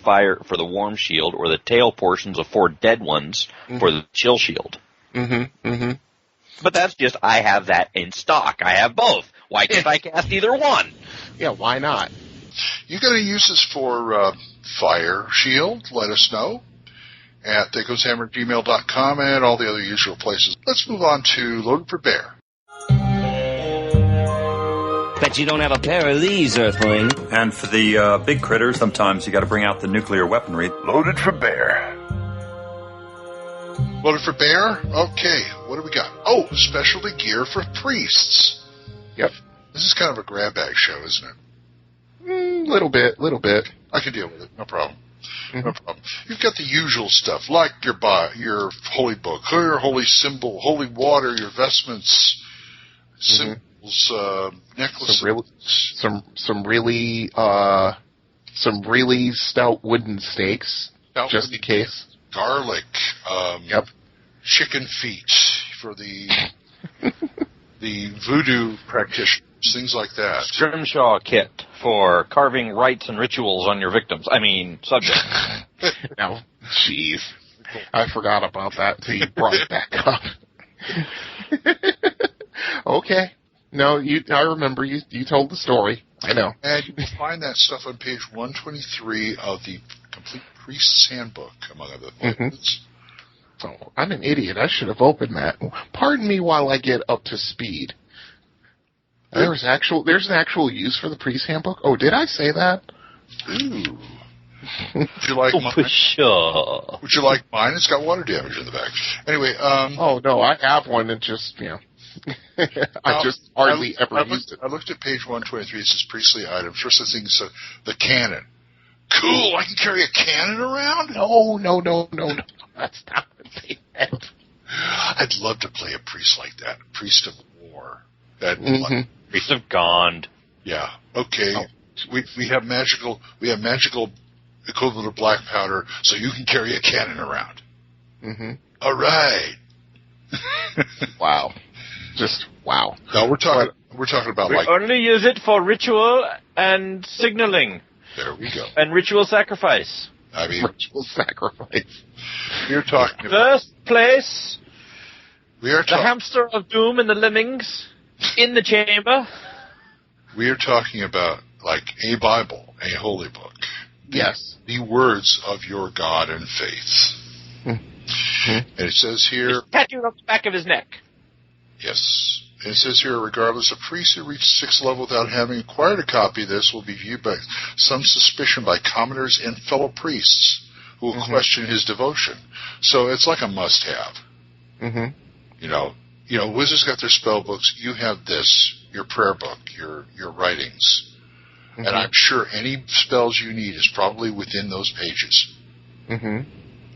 Speaker 6: warm shield, or the tail portions of 4 dead ones for the chill shield.
Speaker 5: Mm-hmm.
Speaker 6: But that's just, I have that in stock. I have both. Why can't I cast either one?
Speaker 5: Yeah, why not?
Speaker 4: You got any uses for fire shield? Let us know at thacoshammer@gmail.com and all the other usual places. Let's move on to Loaded for Bear.
Speaker 14: Bet you don't have a pair of these, Earthling.
Speaker 15: And for the big critters, sometimes you got to bring out the nuclear weaponry.
Speaker 1: Loaded for bear.
Speaker 4: Loaded for bear? Okay, what do we got? Oh, specialty gear for priests.
Speaker 5: Yep.
Speaker 4: This is kind of a grab bag show, isn't it?
Speaker 5: Little bit.
Speaker 4: I can deal with it, no problem. No problem. You've got the usual stuff, like your holy book, your holy symbol, holy water, your vestments, symbols, necklaces.
Speaker 5: Some really stout wooden stakes, just in case.
Speaker 4: Garlic, chicken feet for the voodoo practitioners, things like that.
Speaker 6: Scrimshaw kit for carving rites and rituals on your victims. Subject.
Speaker 5: No, jeez. I forgot about that until you brought it back up. Okay. No, I remember you told the story. I know.
Speaker 4: And you can find that stuff on page 123 of the Complete Priest's Handbook, among other things.
Speaker 5: Oh, I'm an idiot. I should have opened that. Pardon me while I get up to speed. There's an actual use for the Priest's Handbook? Oh, did I say that?
Speaker 4: Ooh. Would you like mine?
Speaker 6: For sure.
Speaker 4: Would you like mine? It's got water damage in the back. Anyway,
Speaker 5: oh, no, I have one and just, I just hardly ever used it.
Speaker 4: I looked at page 123. It says priestly items. First the thing said the cannon. Cool, I can carry a cannon around?
Speaker 5: No. That's not what they meant.
Speaker 4: I'd love to play a priest like that, a priest of war.
Speaker 6: Priest of Gond.
Speaker 4: Yeah. Okay. Oh. We have magical equivalent of black powder, so you can carry a cannon around. All right.
Speaker 5: Wow. Just wow.
Speaker 4: No, we're talking about
Speaker 6: we only use it for ritual and signaling.
Speaker 4: There we go.
Speaker 6: And ritual sacrifice.
Speaker 5: Ritual sacrifice.
Speaker 4: We're talking
Speaker 6: first place.
Speaker 4: We are
Speaker 6: the hamster of doom and the lemmings in the chamber.
Speaker 4: We are talking about like a Bible, a holy book.
Speaker 5: Yes.
Speaker 4: The words of your God and faith. And it says here...
Speaker 6: It's tattooed on the back of his neck.
Speaker 4: Yes. And it says here, regardless, a priest who reached 6th level without having acquired a copy of this will be viewed by some suspicion by commoners and fellow priests who will question his devotion. So it's like a must-have. Wizards got their spell books. You have this, your prayer book, your writings. And I'm sure any spells you need is probably within those pages.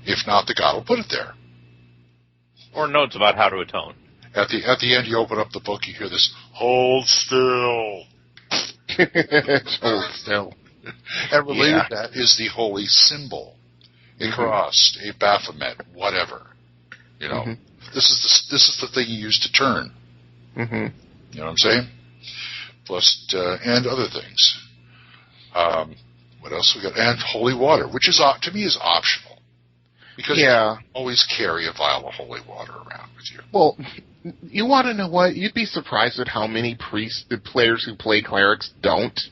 Speaker 4: If not, the god will put it there.
Speaker 6: Or notes about how to atone.
Speaker 4: At the end, you open up the book, you hear this, hold still.
Speaker 5: Hold still.
Speaker 4: And related to that is the holy symbol. A cross, a Baphomet, whatever. This is the thing you use to turn. You know what I'm saying? Plus, and other things. What else we got? And holy water, which is to me is optional. Because you always carry a vial of holy water around with you.
Speaker 5: Well, you want to know what? You'd be surprised at how many players who play clerics don't.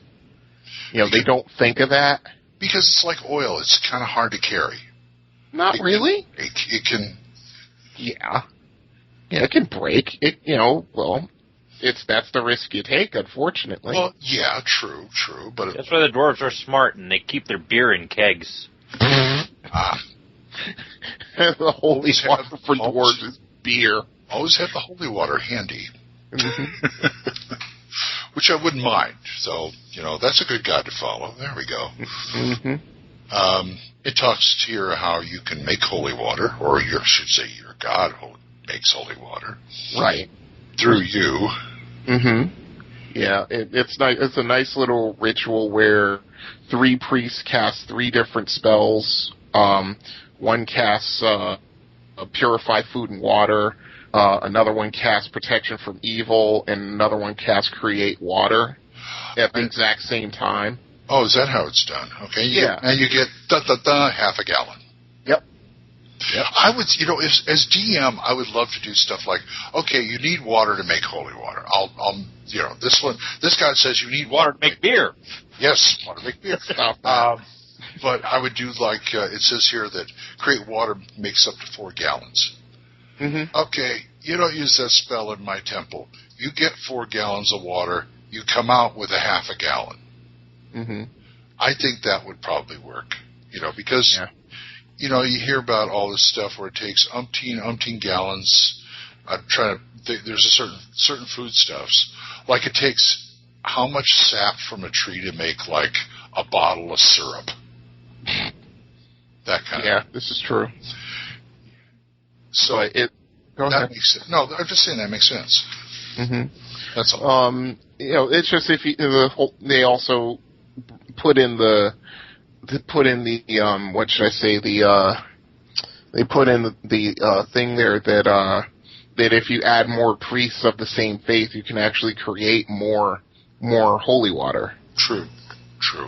Speaker 5: They don't think of that.
Speaker 4: Because it's like oil. It's kind of hard to carry.
Speaker 5: Not really.
Speaker 4: It can...
Speaker 5: Yeah, it can break. That's the risk you take, unfortunately.
Speaker 4: Well, yeah, true. But
Speaker 6: that's why the dwarves are smart and they keep their beer in kegs.
Speaker 5: The holy water for dwarves is beer.
Speaker 4: Always have the holy water handy. Which I wouldn't mind. So, that's a good guide to follow. There we go. It talks here how you can make holy water, or you should say your God makes holy water.
Speaker 5: Right.
Speaker 4: Through you.
Speaker 5: Yeah, it's nice. It's a nice little ritual where 3 priests cast 3 different spells. One casts purify food and water. Another one casts protection from evil, and another one casts create water at the exact same time.
Speaker 4: Oh, is that how it's done? Okay. And you get half a gallon.
Speaker 5: Yep.
Speaker 4: I would, as DM, I would love to do stuff like, okay, you need water to make holy water. This guy says you need water to make beer. Yes, water to make beer. But I would do like, it says here that create water makes up to 4 gallons. Okay, you don't use that spell in my temple. You get 4 gallons of water, you come out with a half a gallon.
Speaker 5: Mm-hmm.
Speaker 4: I think that would probably work, because, you hear about all this stuff where it takes umpteen gallons. I'm trying to think, there's a certain foodstuffs. Like it takes how much sap from a tree to make like a bottle of syrup. That kind of.
Speaker 5: Yeah, this is true.
Speaker 4: So
Speaker 5: go ahead.
Speaker 4: Makes sense. No, I'm just saying that makes sense.
Speaker 5: Mm-hmm.
Speaker 4: That's all.
Speaker 5: It's just if they also put in the what should I say, they put in the thing there that if you add more priests of the same faith, you can actually create more holy water.
Speaker 4: True.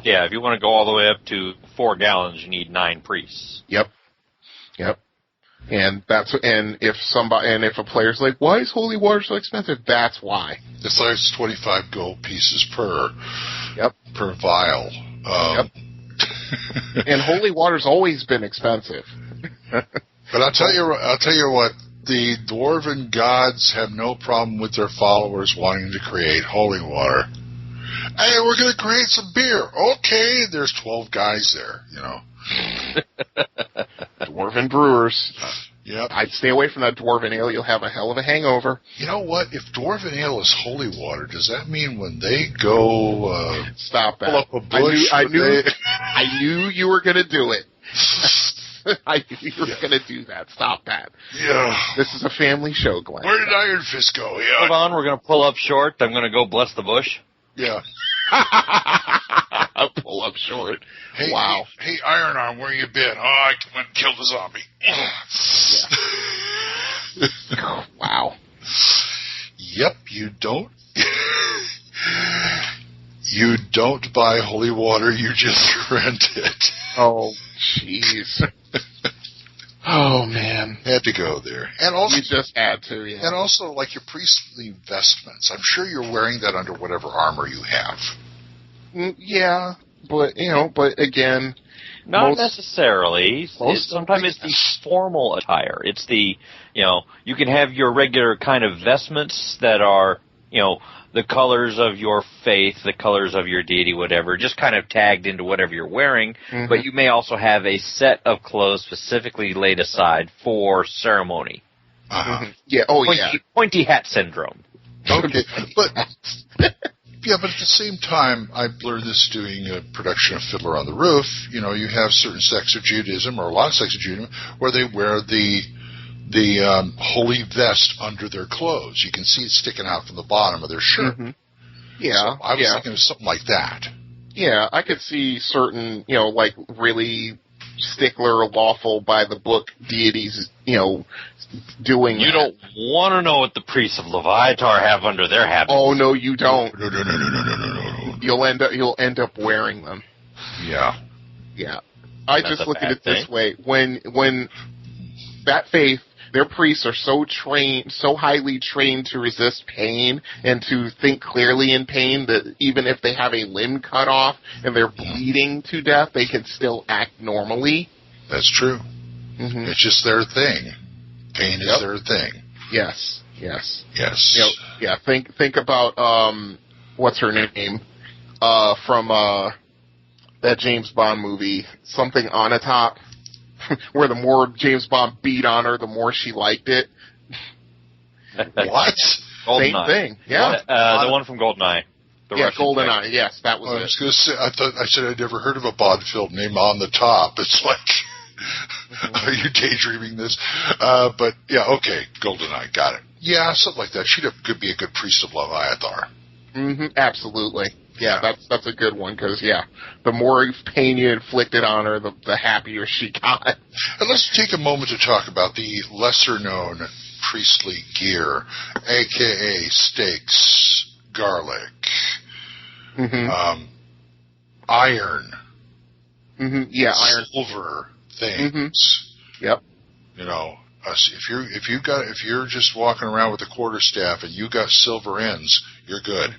Speaker 6: Yeah, if you want to go all the way up to 4 gallons, you need 9 priests.
Speaker 5: Yep. And if a player's like, why is holy water so expensive? That's why.
Speaker 4: It's like 25 gold pieces per vial.
Speaker 5: Yep. And holy water's always been expensive.
Speaker 4: But I'll tell you what, the dwarven gods have no problem with their followers wanting to create holy water. Hey, we're going to create some beer. Okay, there's 12 guys there,
Speaker 5: Dwarven brewers.
Speaker 4: Yep.
Speaker 5: I'd stay away from that dwarven ale. You'll have a hell of a hangover.
Speaker 4: You know what? If dwarven ale is holy water, does that mean when they go
Speaker 5: stop that?
Speaker 4: Pull up a bush?
Speaker 5: I knew you were going to do it. I knew you were going to do that. Stop that.
Speaker 4: Yeah.
Speaker 5: This is a family show, Glenn.
Speaker 4: Where did Iron Fist go? Yeah.
Speaker 6: Hold on, we're going to pull up short. I'm going to go bless the bush.
Speaker 4: Yeah.
Speaker 5: Pull up short.
Speaker 4: Hey,
Speaker 5: wow.
Speaker 4: Hey, Iron Arm, where you been? Oh, I went and killed a zombie.
Speaker 5: Wow.
Speaker 4: Yep, you don't. You don't buy holy water, you just rent it.
Speaker 5: Oh, jeez. Oh, man.
Speaker 4: Had to go there. And also,
Speaker 5: you just had to, yeah.
Speaker 4: And also, like your priestly vestments. I'm sure you're wearing that under whatever armor you have.
Speaker 5: Yeah, but again...
Speaker 6: Not necessarily. Sometimes it's the formal attire. It's the, you can have your regular kind of vestments that are, the colors of your faith, the colors of your deity, whatever, just kind of tagged into whatever you're wearing, but you may also have a set of clothes specifically laid aside for ceremony.
Speaker 4: Uh-huh.
Speaker 5: Yeah,
Speaker 6: Pointy hat syndrome.
Speaker 4: Okay, but at the same time, I've learned this doing a production of Fiddler on the Roof. You have certain sects of Judaism, or a lot of sects of Judaism, where they wear the holy vest under their clothes. You can see it sticking out from the bottom of their shirt.
Speaker 5: Mm-hmm. Yeah.
Speaker 4: So I was thinking of something like that.
Speaker 5: Yeah, I could see certain, like really stickler, lawful by the book deities, doing
Speaker 6: You don't want to know what the priests of Leviatar have under their habits.
Speaker 5: Oh, no, you don't.
Speaker 4: No.
Speaker 5: You'll end up wearing them.
Speaker 4: Yeah.
Speaker 5: Yeah. I just look at it this way. When that faith, their priests are so highly trained to resist pain and to think clearly in pain that even if they have a limb cut off and they're bleeding to death, they can still act normally.
Speaker 4: That's true.
Speaker 5: Mm-hmm.
Speaker 4: It's just their thing. Pain is their thing.
Speaker 5: Yes. Think about what's her name from that James Bond movie, something on a top. Where the more James Bond beat on her, the more she liked it.
Speaker 4: What?
Speaker 5: Same thing. Yeah.
Speaker 6: The one from GoldenEye.
Speaker 5: GoldenEye. Yes, that was it.
Speaker 4: I was going to say, I said I'd never heard of a Bond film named On the Top. It's like, are you daydreaming this? But yeah, okay, GoldenEye, got it. Yeah, something like that. She could be a good priest of Leviathar.
Speaker 5: Mm-hmm. Absolutely. Yeah, that's a good one, because, the more pain you inflicted on her, the happier she got.
Speaker 4: And let's take a moment to talk about the lesser-known priestly gear, a.k.a. steaks, garlic, iron,
Speaker 5: iron,
Speaker 4: silver things.
Speaker 5: Yep.
Speaker 4: If you're just walking around with a quarterstaff and you got silver ends, you're good.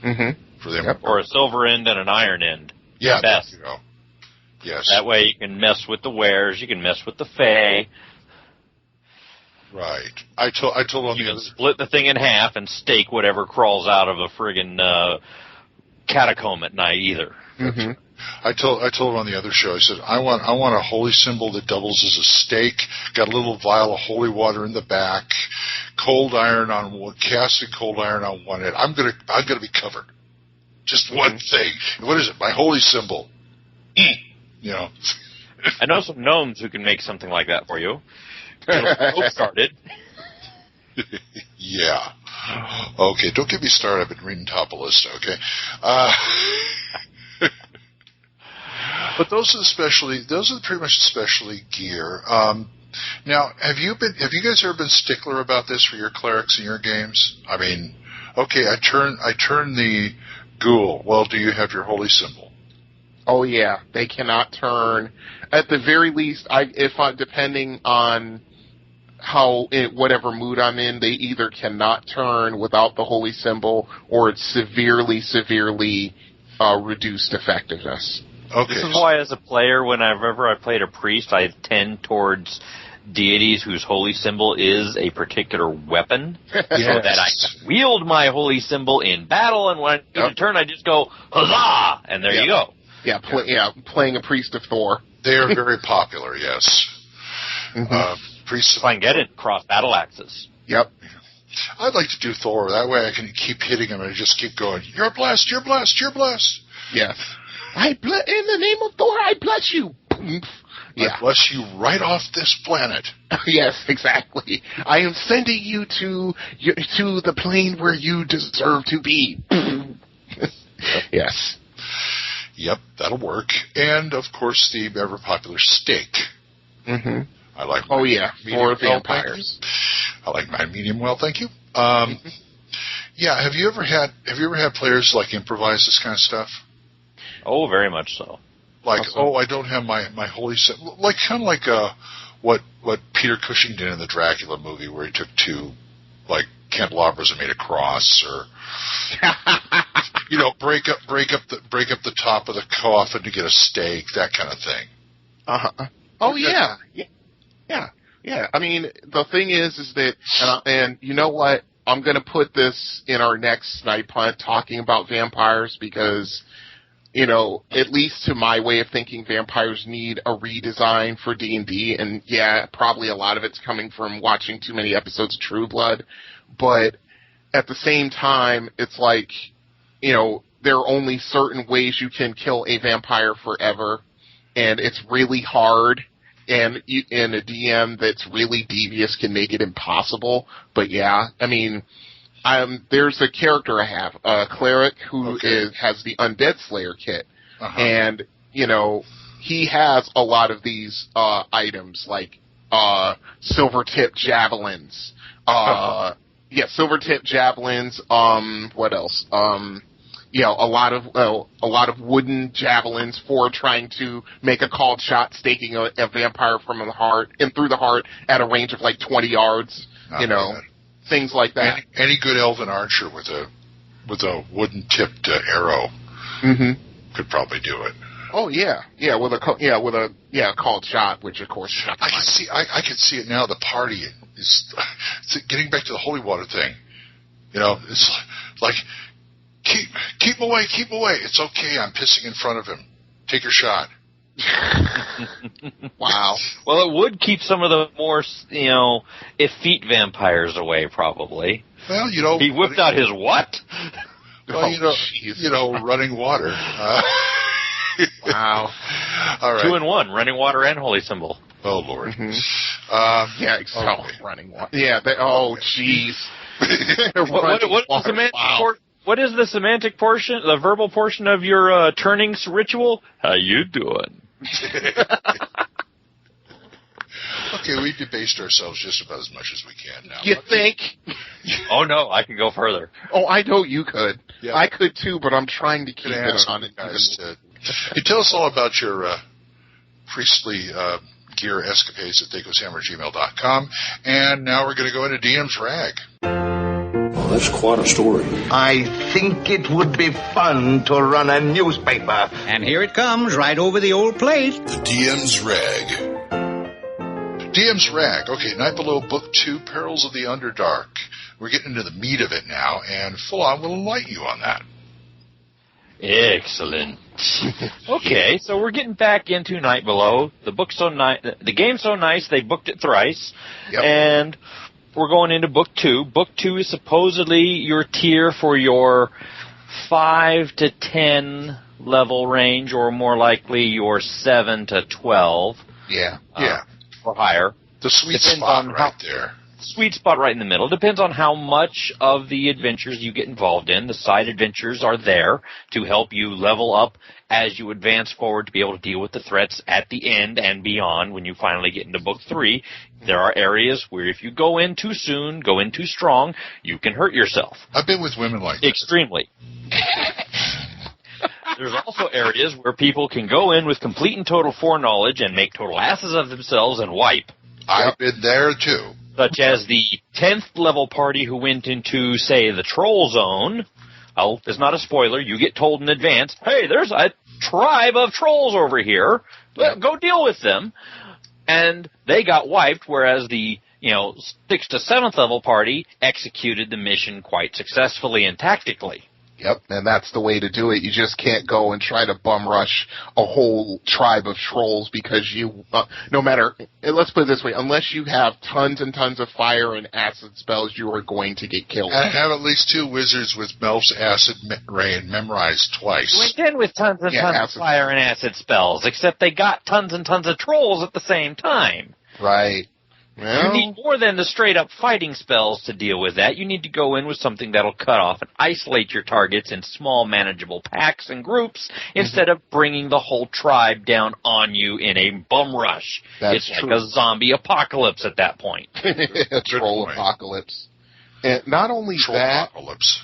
Speaker 5: Mm-hmm.
Speaker 4: For them.
Speaker 6: Yep. Or a silver end and an iron end.
Speaker 4: Yeah,
Speaker 6: best.
Speaker 4: There you go. Yes.
Speaker 6: That way you can mess with the wares, you can mess with the fae.
Speaker 4: Right. I told on
Speaker 6: you
Speaker 4: the
Speaker 6: can
Speaker 4: other.
Speaker 6: split the thing in half and stake whatever crawls out of a friggin' catacomb at night either.
Speaker 5: Mm-hmm.
Speaker 4: I told on the other show. I said I want a holy symbol that doubles as a stake. Got a little vial of holy water in the back. Cold iron on one, casted cold iron on one end. I'm gonna be covered. Just one thing. What is it? My holy symbol. You know.
Speaker 6: I know some gnomes who can make something like that for you. Started.
Speaker 4: Yeah. Okay. Don't get me started. I've been reading Topolista. Okay. But those are pretty much specialty gear. Now, have you guys ever been stickler about this for your clerics in your games? I mean, okay, I turn the ghoul. Well, do you have your holy symbol?
Speaker 5: Oh yeah, they cannot turn. At the very least, depending on whatever mood I'm in, they either cannot turn without the holy symbol, or it's severely reduced effectiveness.
Speaker 4: Okay.
Speaker 6: This is why, as a player, whenever I played a priest, I tend towards deities whose holy symbol is a particular weapon, so that I can wield my holy symbol in battle, and when I do the turn, I just go, huzzah! And there you go.
Speaker 5: Yeah, playing a priest of Thor.
Speaker 4: They are very popular, yes.
Speaker 5: Mm-hmm.
Speaker 4: Priests
Speaker 6: if I can get it, cross battle axes.
Speaker 5: Yep.
Speaker 4: I'd like to do Thor. That way I can keep hitting him and just keep going, you're blessed, you're blessed, you're blessed.
Speaker 5: Yes. In the name of Thor, I bless you.
Speaker 4: I bless you right off this planet.
Speaker 5: Yes, exactly. I am sending you to the plane where you deserve to be. Yes.
Speaker 4: Yep, that'll work. And, of course, the ever-popular stake.
Speaker 5: Mm-hmm.
Speaker 4: I like
Speaker 5: for vampires.
Speaker 4: I like mine medium well, thank you. Yeah, have you ever had players like improvise this kind of stuff?
Speaker 6: Oh, very much so.
Speaker 4: Like, I don't have my holy symbol. Like, kind of like what Peter Cushing did in the Dracula movie, where he took two, like, candelabras and made a cross, or break up the top of the coffin to get a stake, that kind of thing.
Speaker 5: Oh yeah. I mean, the thing is that, and you know what? I'm going to put this in our next Snipe Hunt talking about vampires because, at least to my way of thinking, vampires need a redesign for D&D, and yeah, probably a lot of it's coming from watching too many episodes of True Blood, but at the same time, it's like, there are only certain ways you can kill a vampire forever, and it's really hard, and a DM that's really devious can make it impossible. But yeah, I mean, there's a character I have, a cleric who has the Undead Slayer kit, and he has a lot of these items like silver-tipped javelins. Silver-tipped javelins. What else? A lot of wooden javelins for trying to make a called shot, staking a vampire from the heart and through the heart at a range of like 20 yards. Things like that.
Speaker 4: Any good elven archer with a wooden tipped arrow could probably do it.
Speaker 5: Oh yeah, with a called shot, which of course.
Speaker 4: I can see it now. The party is getting back to the holy water thing. It's like. Keep him away, keep him away. It's okay, I'm pissing in front of him. Take your shot.
Speaker 5: Wow.
Speaker 6: Well, it would keep some of the more, effete vampires away, probably.
Speaker 4: Well,
Speaker 6: He whipped out his what?
Speaker 4: Well, running water.
Speaker 5: Wow.
Speaker 4: All right.
Speaker 5: 2 in 1, running water and holy symbol.
Speaker 4: Oh, Lord.
Speaker 5: Running water. Yeah, jeez.
Speaker 6: What is the semantic portion, the verbal portion of your turning ritual? How you doing?
Speaker 4: Okay, we've debased ourselves just about as much as we can now.
Speaker 5: You think?
Speaker 6: Oh, no, I can go further.
Speaker 5: Oh, I know you could.
Speaker 4: Yeah.
Speaker 5: I could too, but I'm trying to keep it on it.
Speaker 4: You tell us all about your priestly gear escapades at thacoshammer@gmail.com. And now we're going to go into DM's Rag.
Speaker 1: Well, that's quite a story.
Speaker 16: I think it would be fun to run a newspaper.
Speaker 17: And here it comes, right over the old plate.
Speaker 4: The DM's Rag. DM's Rag. Okay, Night Below, Book 2, Perils of the Underdark. We're getting into the meat of it now, and Full On will enlighten you on that.
Speaker 17: Excellent. Okay, so we're getting back into Night Below. The book's so nice. The game's so nice, they booked it thrice.
Speaker 4: Yep.
Speaker 17: And we're going into Book 2. Book 2 is supposedly your tier for your 5 to 10 level range, or more likely your 7 to 12.
Speaker 5: Yeah.
Speaker 17: Or higher.
Speaker 4: The sweet spot right there.
Speaker 17: Sweet spot right in the middle. Depends on how much of the adventures you get involved in. The side adventures are there to help you level up as you advance forward to be able to deal with the threats at the end and beyond when you finally get into Book 3. There are areas where if you go in too soon, go in too strong, you can hurt yourself.
Speaker 4: I've been with women like that.
Speaker 17: Extremely. There's also areas where people can go in with complete and total foreknowledge and make total asses of themselves and wipe.
Speaker 4: I've been there, too.
Speaker 17: Such as the 10th level party who went into, say, the Troll Zone. Oh, it's not a spoiler. You get told in advance, hey, there's a tribe of trolls over here. Go deal with them. And they got wiped, whereas the 6th to 7th level party executed the mission quite successfully and tactically.
Speaker 5: Yep, and that's the way to do it. You just can't go and try to bum rush a whole tribe of trolls because no matter, let's put it this way, unless you have tons and tons of fire and acid spells, you are going to get killed.
Speaker 4: And have at least 2 wizards with Melf's acid rain memorized twice.
Speaker 17: You went in with tons and tons of fire and acid spells, except they got tons and tons of trolls at the same time.
Speaker 5: Right. Well,
Speaker 17: you need more than the straight-up fighting spells to deal with that. You need to go in with something that'll cut off and isolate your targets in small, manageable packs and groups instead of bringing the whole tribe down on you in a bum rush. It's like a zombie apocalypse at that point.
Speaker 5: A troll apocalypse. And not only that...
Speaker 4: Apocalypse.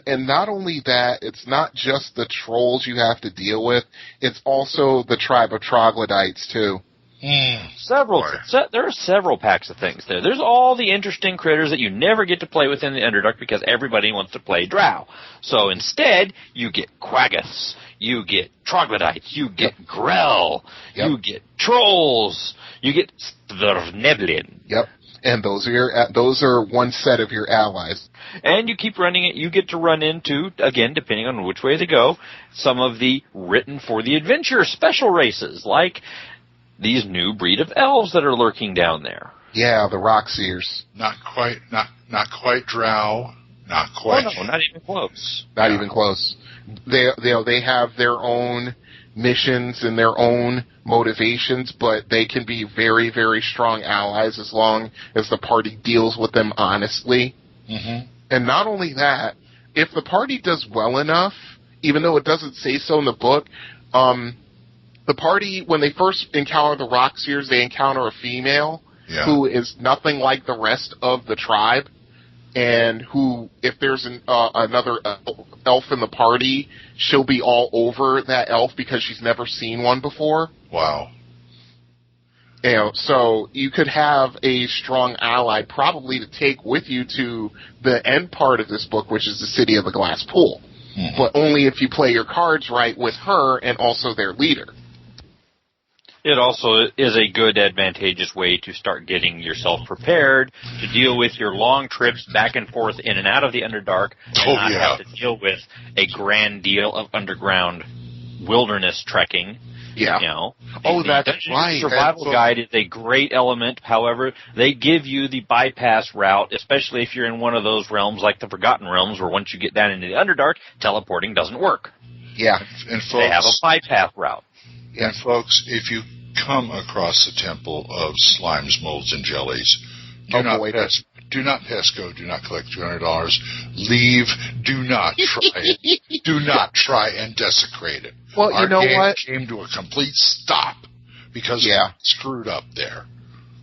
Speaker 5: And not only that, it's not just the trolls you have to deal with, it's also the tribe of troglodytes, too.
Speaker 17: There are several packs of things there. There's all the interesting critters that you never get to play with in the Underdark because everybody wants to play Drow. So instead, you get Quaggoths, you get troglodytes, you get Grell, you get trolls, you get Svrneblin.
Speaker 5: Yep. And those are one set of your allies.
Speaker 17: And you keep running it. You get to run into, again, depending on which way they go, some of the written for the adventure special races, like these new breed of elves that are lurking down there.
Speaker 5: Yeah, the Rockseers.
Speaker 4: Not quite Drow. Not quite.
Speaker 17: Oh, no, not even close.
Speaker 5: Not even close. They have their own missions and their own motivations, but they can be very, very strong allies as long as the party deals with them honestly.
Speaker 4: Mm-hmm.
Speaker 5: And not only that, if the party does well enough, even though it doesn't say so in the book, the party, when they first encounter the Rockseers, they encounter a female who is nothing like the rest of the tribe, and who, if there's another elf in the party, she'll be all over that elf because she's never seen one before.
Speaker 4: Wow.
Speaker 5: So you could have a strong ally probably to take with you to the end part of this book, which is the City of the Glass Pool. Mm-hmm. But only if you play your cards right with her and also their leader.
Speaker 17: It also is a good, advantageous way to start getting yourself prepared to deal with your long trips back and forth in and out of the Underdark and not have to deal with a grand deal of underground wilderness trekking.
Speaker 5: Yeah.
Speaker 17: That's right. Survival Guide is a great element. However, they give you the bypass route, especially if you're in one of those realms like the Forgotten Realms, where once you get down into the Underdark, teleporting doesn't work.
Speaker 5: Yeah.
Speaker 4: And folks,
Speaker 17: they have a bypass route.
Speaker 4: And folks, if you come across the temple of slimes, molds, and jellies, do not pass go. Do not collect $200. Leave. Do not try it. Do not try and desecrate it.
Speaker 5: Well,
Speaker 4: Our
Speaker 5: you know
Speaker 4: game
Speaker 5: what?
Speaker 4: Came to a complete stop because we screwed up there.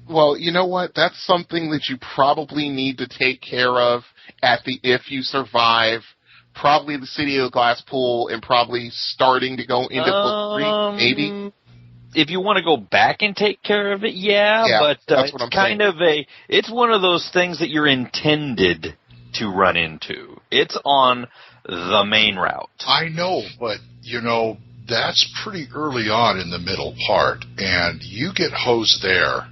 Speaker 5: Well, you know what? That's something that you probably need to take care of if you survive. Probably the City of the Glass Pool, and probably starting to go into book 3, maybe.
Speaker 17: If you want to go back and take care of it, but
Speaker 5: that's what I'm
Speaker 17: saying. It's one of those things that you're intended to run into. It's on the main route.
Speaker 4: I know, but, that's pretty early on in the middle part, and you get hosed there.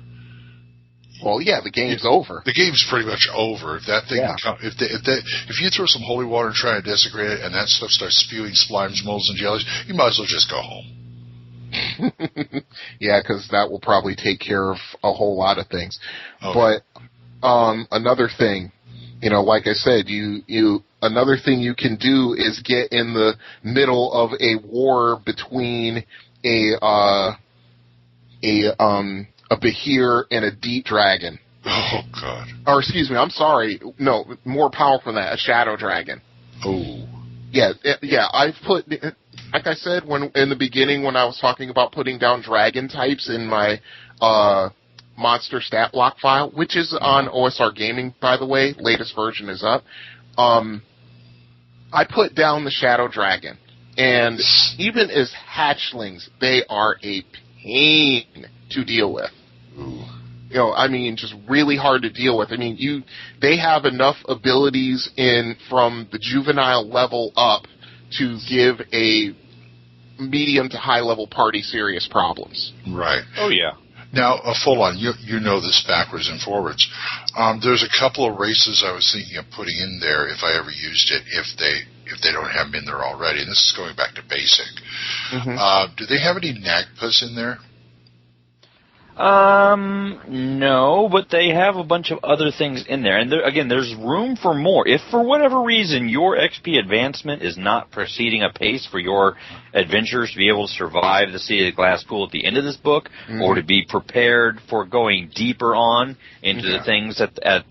Speaker 5: Well, yeah, the game's over.
Speaker 4: The game's pretty much over. That thing, if you throw some holy water and try to desecrate it, and that stuff starts spewing slimes, molds, and jellies, you might as well just go home.
Speaker 5: Yeah, because that will probably take care of a whole lot of things. Okay. But another thing, like I said, another thing you can do is get in the middle of a war between a Behir and a Deep Dragon.
Speaker 4: Oh, God.
Speaker 5: Or, excuse me, I'm sorry. No, more powerful than that, a Shadow Dragon.
Speaker 4: Oh.
Speaker 5: Yeah, I've put, like I said in the beginning when I was talking about putting down dragon types in my monster stat block file, which is on OSR Gaming, by the way, latest version is up, I put down the Shadow Dragon. And even as hatchlings, they are a pain to deal with.
Speaker 4: Ooh.
Speaker 5: Just really hard to deal with. They have enough abilities from the juvenile level up to give a medium to high level party serious problems.
Speaker 4: Right.
Speaker 17: Oh, yeah.
Speaker 4: Now, full on, you know this backwards and forwards. There's a couple of races I was thinking of putting in there if I ever used it, if they don't have them in there already. And this is going back to basic. Mm-hmm. Do they have any Nagpas in there?
Speaker 17: No, but they have a bunch of other things in there. And again, there's room for more. If for whatever reason your XP advancement is not proceeding apace for your adventurers to be able to survive the Sea of the Glass Pool at the end of this book, or to be prepared for going deeper on into the things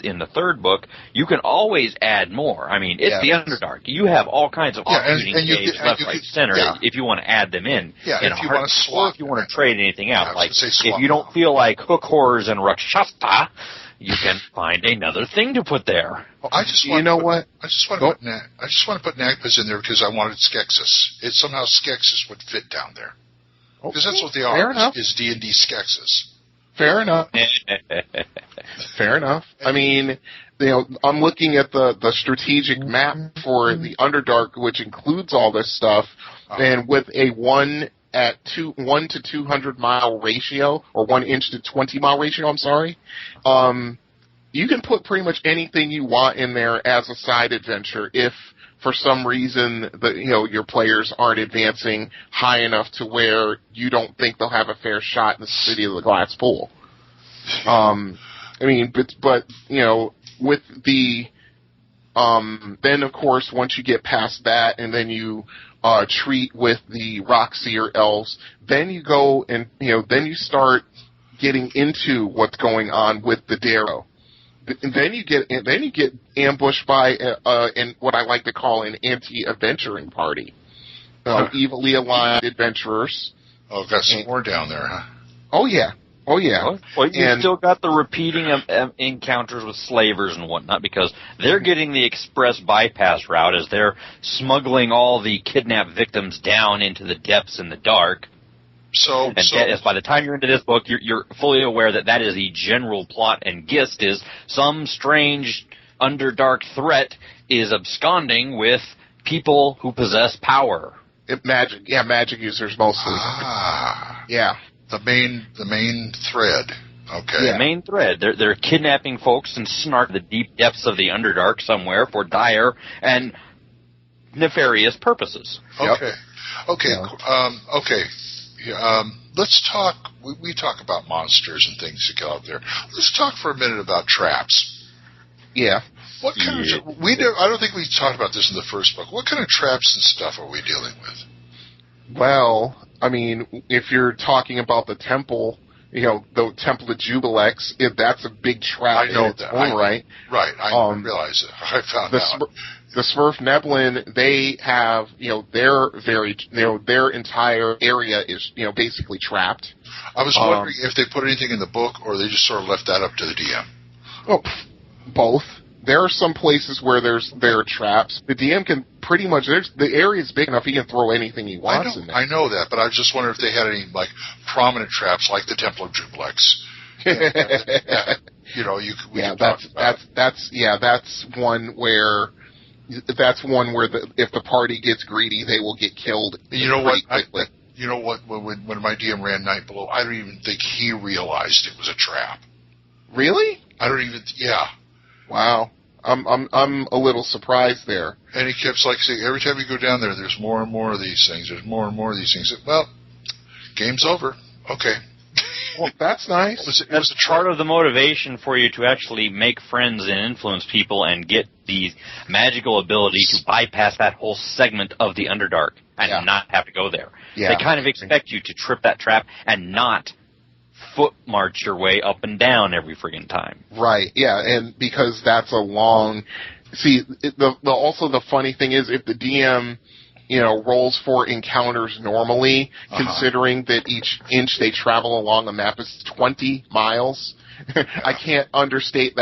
Speaker 17: in the third book, you can always add more. It's the Underdark. You have all kinds of opportunity caves left, right, center if you want to add them in.
Speaker 4: Yeah, if you want to swap.
Speaker 17: Or if you want to trade anything out. If you don't feel like hook horrors and Rakshasa, you can find another thing to put there.
Speaker 4: Well, I just want to put Nagpas in there because I wanted Skeksis. Somehow Skeksis would fit down there. Because that's what they are.
Speaker 5: Fair enough.
Speaker 4: Is D&D Skeksis.
Speaker 5: Fair enough. Fair enough. I'm looking at the strategic map for the Underdark, which includes all this stuff, and with a 1 to 200 mile ratio, or 1 inch to 20 mile ratio, I'm sorry, you can put pretty much anything you want in there as a side adventure if for some reason your players aren't advancing high enough to where you don't think they'll have a fair shot in the City of the Glass Pool. But with the then of course once you get past that and then you treat with the Rockseer elves, then you go and then you start getting into what's going on with the Darrow. And then you get ambushed by in what I like to call an anti-adventuring party, evilly aligned adventurers.
Speaker 4: Oh, got some more down there, huh?
Speaker 5: Oh yeah. Well,
Speaker 17: you still got the repeating of encounters with slavers and whatnot, because they're getting the express bypass route as they're smuggling all the kidnapped victims down into the depths in the dark. So by the time you're into this book, you're fully aware that is the general plot and gist is some strange Underdark threat is absconding with people who possess power.
Speaker 5: Magic users mostly. Yeah.
Speaker 4: The main thread. Okay.
Speaker 17: Yeah, main thread. They're kidnapping folks and snark the deep depths of the Underdark somewhere for dire and nefarious purposes.
Speaker 4: Okay. Let's talk. We talk about monsters and things that go out there. Let's talk for a minute about traps.
Speaker 5: Yeah.
Speaker 4: What kind of? I don't think we talked about this in the first book. What kind of traps and stuff are we dealing with?
Speaker 5: Well, if you're talking about the temple, the Temple of Jubilex, that's a big trap in its own right.
Speaker 4: Right, I realize it. I found out.
Speaker 5: The Swerf Neblin, they have, their entire area is, basically trapped.
Speaker 4: I was wondering if they put anything in the book, or they just sort of left that up to the DM.
Speaker 5: Oh, both. There are some places where there are traps. The DM can pretty much, the area is big enough he can throw anything he wants in there.
Speaker 4: I know that, but I was just wondering if they had any prominent traps like the Temple of Jubilex.
Speaker 5: That's one where if the party gets greedy, they will get killed.
Speaker 4: You know what? When my DM ran Night Below, I don't even think he realized it was a trap.
Speaker 5: Really?
Speaker 4: I don't even. Yeah.
Speaker 5: Wow. I'm a little surprised there.
Speaker 4: And he kept saying, every time you go down there, there's more and more of these things. There's more and more of these things. Well, game's over. Okay.
Speaker 5: Well, that's nice.
Speaker 17: That's part of the motivation for you to actually make friends and influence people and get the magical ability to bypass that whole segment of the Underdark and not have to go there.
Speaker 5: Yeah.
Speaker 17: They kind of expect you to trip that trap and not foot march your way up and down every friggin' time.
Speaker 5: Right, yeah, and because that's a long... See, also the funny thing is if the DM... rolls for encounters normally, considering that each inch they travel along the map is 20 miles. I can't overstate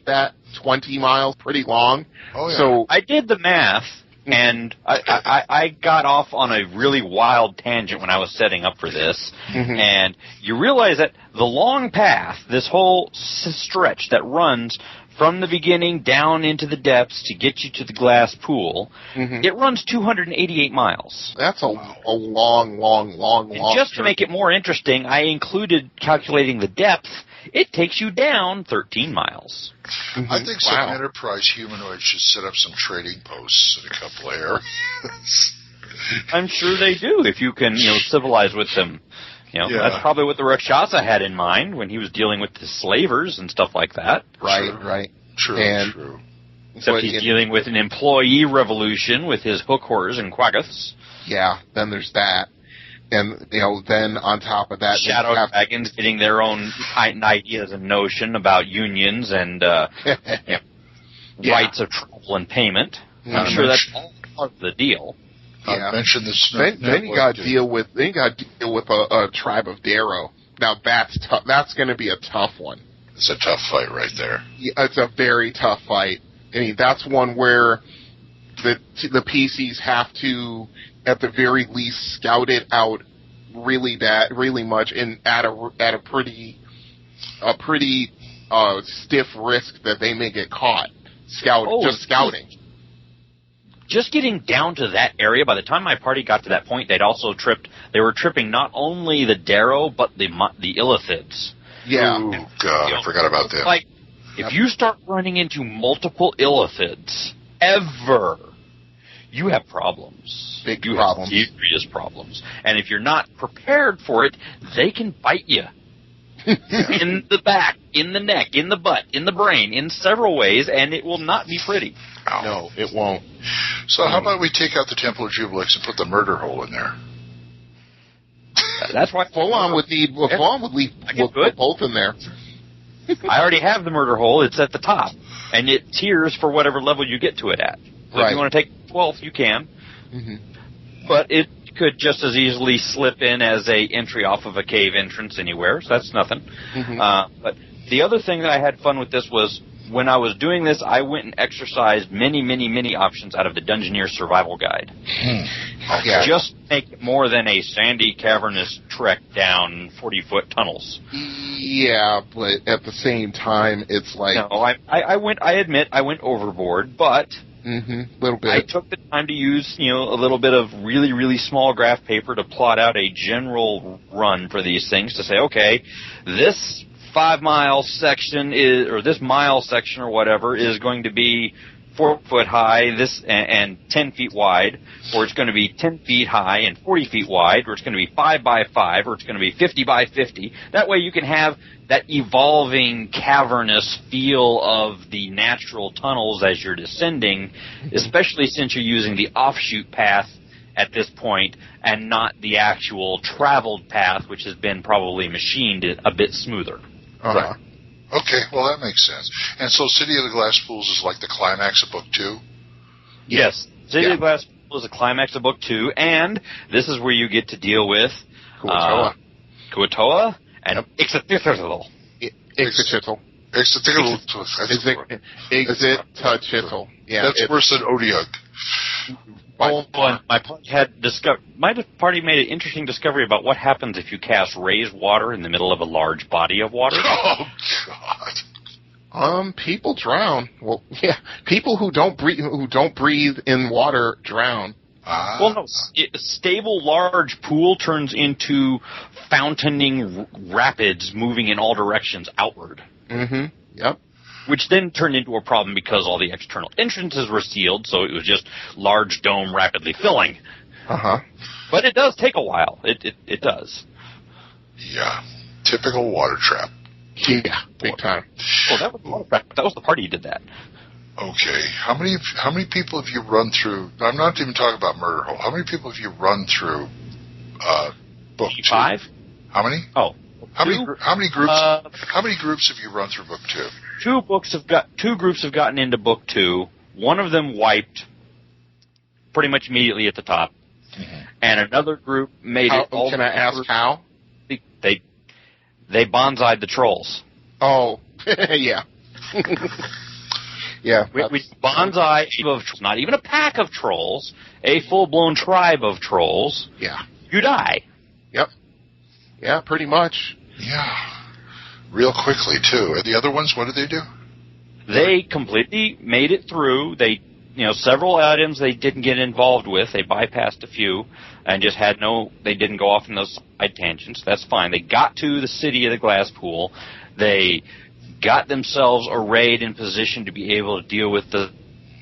Speaker 5: that 20 miles, pretty long.
Speaker 4: Oh, yeah.
Speaker 5: So
Speaker 17: I did the math, and I got off on a really wild tangent when I was setting up for this, and you realize that the long path, this whole stretch that runs from the beginning down into the depths to get you to the glass pool, it runs 288 miles.
Speaker 5: That's a long.
Speaker 17: And just to make it more interesting, I included calculating the depth. It takes you down 13 miles.
Speaker 4: I think some enterprise humanoids should set up some trading posts in a couple of areas.
Speaker 17: I'm sure they do if you can, civilize with them. That's probably what the Rakshasa had in mind when he was dealing with the slavers and stuff like that.
Speaker 5: Right.
Speaker 4: True.
Speaker 17: Except he's dealing with an employee revolution with his hook horrors and quaggoths.
Speaker 5: Yeah, then there's that. And, then on top of that...
Speaker 17: Shadow dragons getting their own ideas and notion about unions and rights of travel and payment. I'm sure that's all part of the deal.
Speaker 5: Yeah.
Speaker 4: Mention this.
Speaker 5: Then you got to deal with a tribe of Darrow. Now that's tough. That's going to be a tough one.
Speaker 4: It's a tough fight right there.
Speaker 5: Yeah, it's a very tough fight. I mean, that's one where the PCs have to, at the very least, scout it out really much, and at a pretty stiff risk that they may get caught. Scouting.
Speaker 17: Just getting down to that area, by the time my party got to that point, they were tripping not only the Darrow, but the Illithids.
Speaker 5: Yeah.
Speaker 4: Oh, God, I forgot about them.
Speaker 17: Like, if you start running into multiple Illithids, ever, you have problems.
Speaker 5: Big problems.
Speaker 17: Serious problems. And if you're not prepared for it, they can bite you. In the back, in the neck, in the butt, in the brain, in several ways, and it will not be pretty.
Speaker 5: Ow. No, it won't.
Speaker 4: So how about we take out the Temple of Jubilix and put the murder hole in there?
Speaker 17: That's why
Speaker 5: Full-on would put both in there.
Speaker 17: I already have the murder hole. It's at the top, and it tiers for whatever level you get to it at. So if you want to take 12th, you can. But it could just as easily slip in as a entry off of a cave entrance anywhere, so that's nothing. But the other thing that I had fun with this was when I was doing this, I went and exercised many options out of the Dungeoneer Survival Guide.
Speaker 5: Okay.
Speaker 17: Just make it more than a sandy, cavernous trek down 40-foot tunnels.
Speaker 5: Yeah, but at the same time, it's like...
Speaker 17: No, I admit I went overboard, but...
Speaker 5: little bit.
Speaker 17: I took the time to use, a little bit of really small graph paper to plot out a general run for these things to say, okay, this 5-mile section this mile section or whatever is going to be 4 foot high, and 10 feet wide, or it's going to be 10 feet high and 40 feet wide, or it's going to be 5 by 5, or it's going to be 50 by 50. That way you can have that evolving cavernous feel of the natural tunnels as you're descending, especially since you're using the offshoot path at this point and not the actual traveled path, which has been probably machined a bit smoother.
Speaker 4: Right. Okay, well, that makes sense. And so City of the Glass Pools is like the climax of Book 2?
Speaker 17: Yes. City of the Glass Pools is the climax of Book 2, and this is where you get to deal with Kuatoa and Ixtitl.
Speaker 5: Ixtitl. Yeah,
Speaker 4: that's worse than Odiug.
Speaker 17: My party made an interesting discovery about what happens if you cast raised water in the middle of a large body of water.
Speaker 4: Oh, God.
Speaker 5: People drown. Well, yeah, people who don't breathe in water drown.
Speaker 17: Well, no, a stable large pool turns into fountaining rapids moving in all directions outward.
Speaker 5: Mm-hmm. Yep.
Speaker 17: Which then turned into a problem because all the external entrances were sealed, so it was just large dome rapidly filling.
Speaker 5: Uh-huh.
Speaker 17: But it does take a while. It does.
Speaker 4: Yeah. Typical water trap.
Speaker 5: Yeah, big time.
Speaker 17: Well, that was the party who did that.
Speaker 4: Okay. How many people have you run through? I'm not even talking about Murder Hole. How many people have you run through book 2?
Speaker 17: 5?
Speaker 4: How many?
Speaker 17: Oh.
Speaker 4: How many groups? How many groups have you run through book 2?
Speaker 17: Two groups have gotten into book 2. One of them wiped pretty much immediately at the top, and another group made it.
Speaker 5: Can I ask how?
Speaker 17: They bonsai'd the trolls.
Speaker 5: Oh, yeah. Yeah.
Speaker 17: We bonsai of trolls, not even a pack of trolls, a full-blown tribe of trolls.
Speaker 5: Yeah.
Speaker 17: You die.
Speaker 5: Yep. Yeah, pretty much.
Speaker 4: Yeah. Real quickly, too. And the other ones, what did they do?
Speaker 17: They completely made it through. They, several items they didn't get involved with. They bypassed a few and just they didn't go off in those side tangents. That's fine. They got to the city of the glass pool. They got themselves arrayed in position to be able to deal with the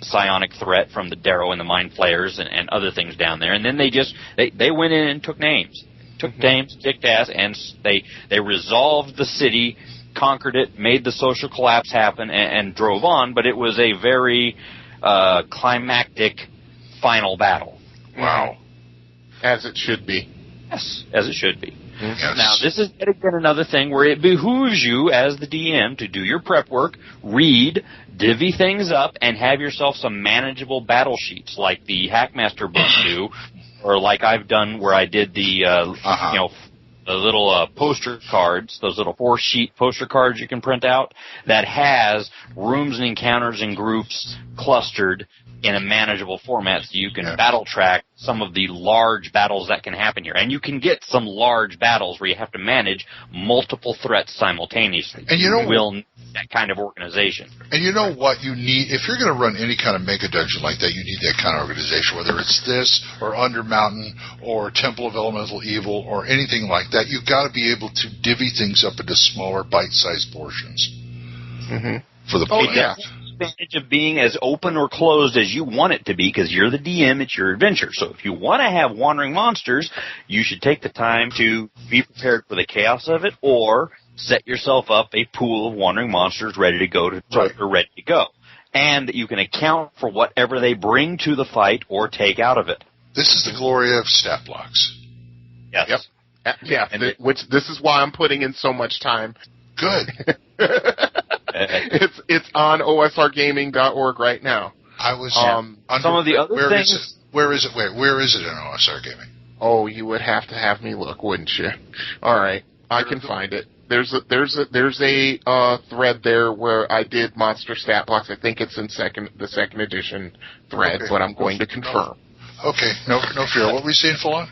Speaker 17: psionic threat from the Darrow and the Mind Flayers and other things down there. And then they went in and took names. Took names, kicked ass, and they resolved the city, conquered it, made the social collapse happen, and drove on. But it was a very climactic final battle.
Speaker 5: Wow. As it should be.
Speaker 17: Yes, as it should be.
Speaker 4: Yes.
Speaker 17: Now, this is yet again another thing where it behooves you as the DM to do your prep work, read, divvy things up, and have yourself some manageable battle sheets like the Hackmaster books do, or like I've done where I did the the little poster cards, those little 4-sheet poster cards you can print out that has rooms and encounters and groups clustered in a manageable format so you can battle track some of the large battles that can happen here. And you can get some large battles where you have to manage multiple threats simultaneously.
Speaker 4: And you
Speaker 17: will need that kind of organization.
Speaker 4: And you know what you need? If you're going to run any kind of mega dungeon like that, you need that kind of organization, whether it's this or Undermountain or Temple of Elemental Evil or anything like that. You've got to be able to divvy things up into smaller, bite-sized portions for the player.
Speaker 17: Yeah. Advantage of being as open or closed as you want it to be, because you're the DM, it's your adventure. So if you want to have wandering monsters, you should take the time to be prepared for the chaos of it, or set yourself up a pool of wandering monsters ready to go ready to go, and that you can account for whatever they bring to the fight or take out of it.
Speaker 4: This is the glory of stat blocks.
Speaker 17: Yes.
Speaker 5: Yep. Yeah. This is why I'm putting in so much time.
Speaker 4: Good.
Speaker 5: It's on osrgaming.org right now.
Speaker 4: I was
Speaker 17: some of the other things.
Speaker 4: Where is it in OSR Gaming?
Speaker 5: Oh, you would have to have me look, wouldn't you? All right, I can find it. There's a thread there where I did monster stat blocks. I think it's in the second edition thread, but I'm going to confirm.
Speaker 4: Okay, no fear. What were you saying, Full-On?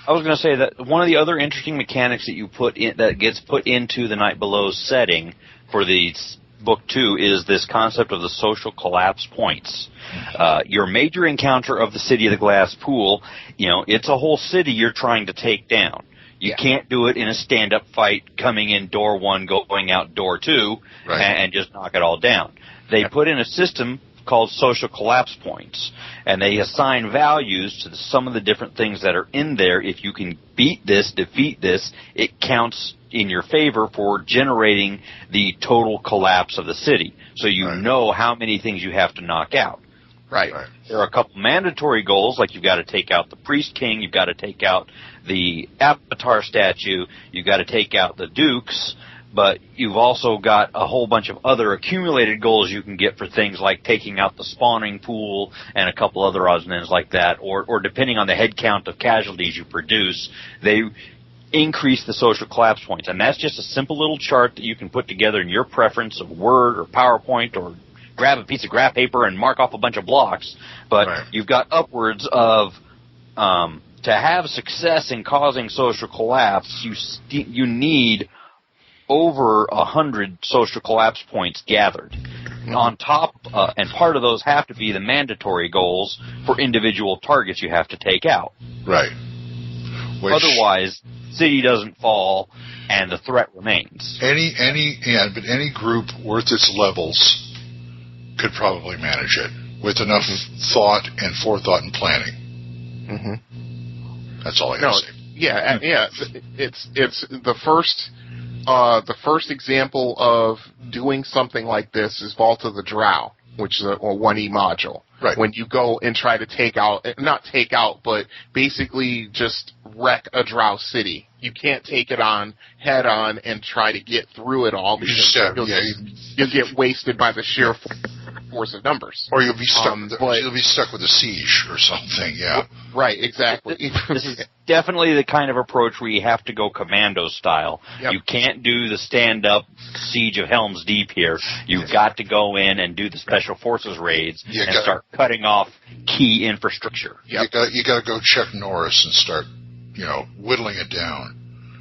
Speaker 17: I was going to say that one of the other interesting mechanics that you put in, that gets put into the Night Below setting for the book 2, is this concept of the social collapse points. Your major encounter of the City of the Glass Pool, it's a whole city you're trying to take down. You can't do it in a stand-up fight, coming in door 1, going out door 2, and just knock it all down. They put in a system called social collapse points, and they assign values to some of the different things that are in there. If you can defeat this, it counts in your favor for generating the total collapse of the city. So you know how many things you have to knock out.
Speaker 5: Right.
Speaker 17: There are a couple mandatory goals, like you've got to take out the Priest King, you've got to take out the Avatar statue, you've got to take out the Dukes, but you've also got a whole bunch of other accumulated goals you can get for things like taking out the spawning pool and a couple other odds and ends like that, or depending on the head count of casualties you produce, they increase the social collapse points. And that's just a simple little chart that you can put together in your preference of Word or PowerPoint, or grab a piece of graph paper and mark off a bunch of blocks. But you've got upwards of, to have success in causing social collapse, you need over 100 social collapse points gathered. on top, and part of those have to be the mandatory goals for individual targets you have to take out.
Speaker 4: Right.
Speaker 17: Otherwise, city doesn't fall, and the threat remains.
Speaker 4: But any group worth its levels could probably manage it with enough thought and forethought and planning. That's all I have to say.
Speaker 5: Yeah. It's the first example of doing something like this is Vault of the Drow, which is a 1E module.
Speaker 4: Right.
Speaker 5: When you go and try to not take out, but basically just wreck a Drow city. You can't take it on head on and try to get through it all because you'll get wasted by the sheer force of numbers.
Speaker 4: Or you'll be stuck. You'll be stuck with a siege or something. Yeah.
Speaker 5: Right. Exactly.
Speaker 17: This is definitely the kind of approach where you have to go commando style. Yep. You can't do the stand-up siege of Helm's Deep here. You've got to go in and do the special forces raids and start cutting off key infrastructure.
Speaker 4: Yep. You got to go Chuck Norris and start, whittling it down.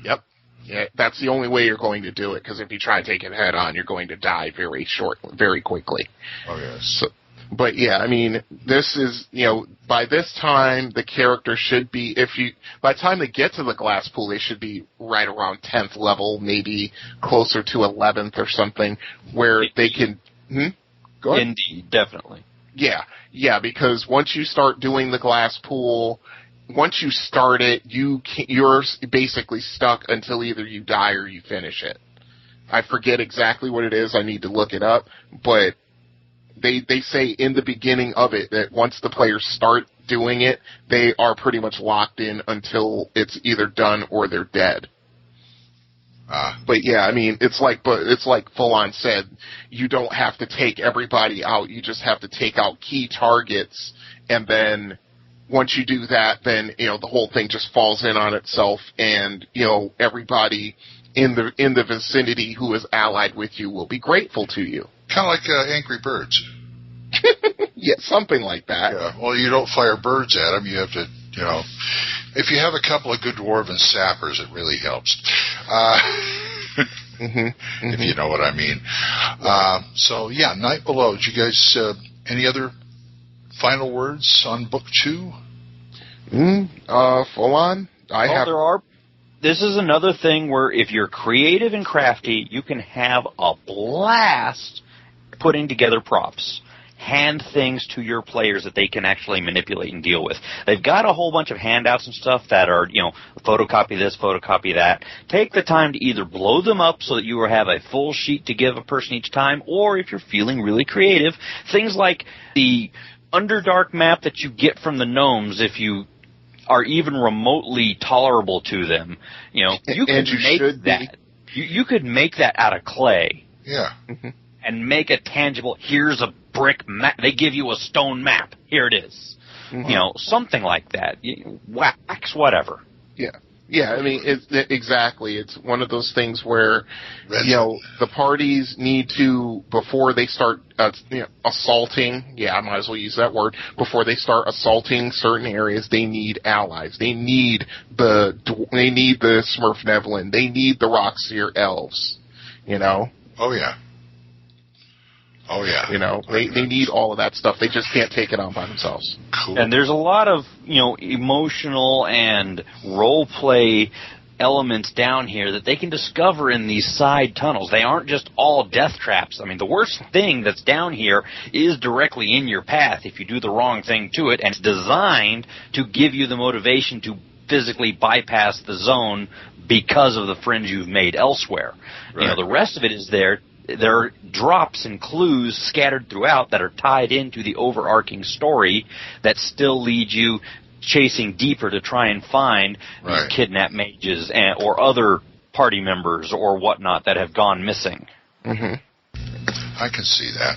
Speaker 5: Yep. Yeah, that's the only way you're going to do it, because if you try to take it head on, you're going to die very quickly.
Speaker 4: Oh, yes.
Speaker 5: So, but yeah, I mean, this is, by this time, the character should be, by the time they get to the glass pool, they should be right around 10th level, maybe closer to 11th or something, where they can, Go ahead.
Speaker 17: Indeed, definitely.
Speaker 5: Yeah, because once you start doing the glass pool, once you start it, you're basically stuck until either you die or you finish it. I forget exactly what it is. I need to look it up, but they say in the beginning of it that once the players start doing it, they are pretty much locked in until it's either done or they're dead. But yeah, I mean, it's like Full On said, you don't have to take everybody out. You just have to take out key targets, and then once you do that, then the whole thing just falls in on itself, and everybody in the vicinity who is allied with you will be grateful to you.
Speaker 4: Kind of like Angry Birds.
Speaker 5: Yeah, something like that.
Speaker 4: Yeah. Well, you don't fire birds at them. You have to, if you have a couple of good dwarven sappers, it really helps. If you know what I mean. So yeah, Night Below. Did you guys any other final words on book 2?
Speaker 5: Full On.
Speaker 17: This is another thing where if you're creative and crafty, you can have a blast putting together props. Hand things to your players that they can actually manipulate and deal with. They've got a whole bunch of handouts and stuff that are, photocopy this, photocopy that. Take the time to either blow them up so that you have a full sheet to give a person each time, or if you're feeling really creative, things like the Underdark map that you get from the gnomes if you are even remotely tolerable to them. You could make that. You could make that out of clay.
Speaker 4: Yeah.
Speaker 17: And make a tangible, here's a brick map. They give you a stone map. Here it is. Something like that. Wax, whatever.
Speaker 5: Yeah, I mean, exactly. It's one of those things where, the parties need to, before they start, assaulting, I might as well use that word, before they start assaulting certain areas, they need allies. They need the Smurf Nevlin. They need the Rockseer elves,
Speaker 4: Oh, yeah.
Speaker 5: They need all of that stuff. They just can't take it on by themselves.
Speaker 4: Cool.
Speaker 17: And there's a lot of, emotional and role play elements down here that they can discover in these side tunnels. They aren't just all death traps. I mean, the worst thing that's down here is directly in your path if you do the wrong thing to it, and it's designed to give you the motivation to physically bypass the zone because of the friends you've made elsewhere. Right. The rest of it is there. There are drops and clues scattered throughout that are tied into the overarching story that still lead you chasing deeper to try and find these kidnapped mages or other party members or whatnot that have gone missing.
Speaker 4: I can see that.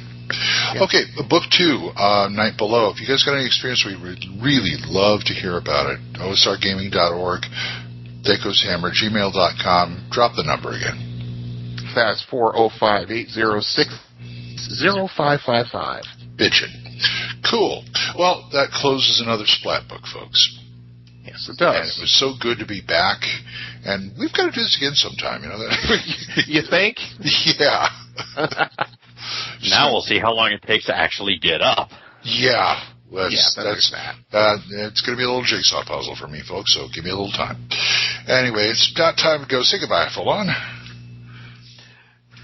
Speaker 4: Yeah. Okay, book 2, Night Below. If you guys got any experience, we would really love to hear about it. osrgaming.org, THACO's Hammer, gmail.com. Drop the number again.
Speaker 5: That's 405-806-0555.
Speaker 4: Bitchin'. Cool. Well, that closes another Splat book, folks.
Speaker 5: Yes, it does.
Speaker 4: And it was so good to be back. And we've got to do this again sometime,
Speaker 5: You think?
Speaker 4: Yeah.
Speaker 17: Now we'll see how long it takes to actually get up.
Speaker 4: Yeah. That's
Speaker 5: that.
Speaker 4: It's going to be a little jigsaw puzzle for me, folks, so give me a little time. Anyway, it's about time to go. Say goodbye, Full-On.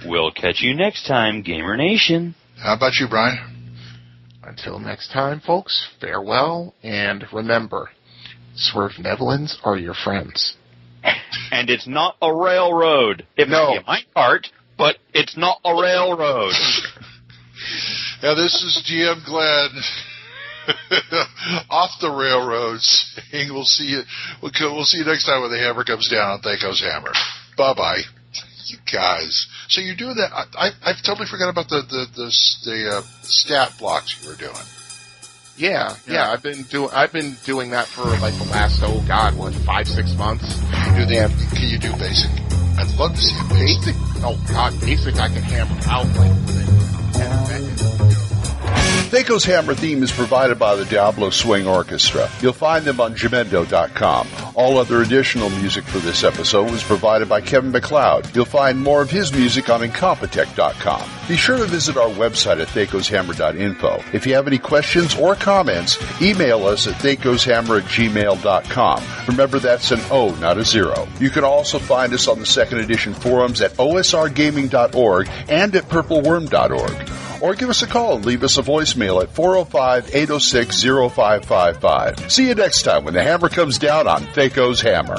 Speaker 17: We'll catch you next time, Gamer Nation.
Speaker 4: How about you, Brian?
Speaker 5: Until next time, folks, farewell, and remember, Swerve-Nevlins are your friends.
Speaker 17: And it's not a railroad. It may be my part, but it's not a railroad.
Speaker 4: Yeah, this is GM Glenn. Off the railroads. We'll see you. We'll see you next time when the hammer comes down on THACO's hammer. Bye bye, you guys. So you're doing that? I totally forgot about the stat blocks you were doing.
Speaker 5: Yeah. I've been doing that for like the last 5-6 months.
Speaker 4: Can you do basic? I'd love to see basic.
Speaker 5: Oh God, basic I can hammer out like within 10 seconds.
Speaker 18: THACO's Hammer theme is provided by the Diablo Swing Orchestra. You'll find them on Jamendo.com. All other additional music for this episode was provided by Kevin MacLeod. You'll find more of his music on Incompetech.com. Be sure to visit our website at thacoshammer.info. If you have any questions or comments, email us at thacoshammer@gmail.com. Remember, that's an O, not a 0. You can also find us on the second edition forums at osrgaming.org and at purpleworm.org. Or give us a call and leave us a voicemail at 405-806-0555. See you next time when the hammer comes down on THACO's Hammer.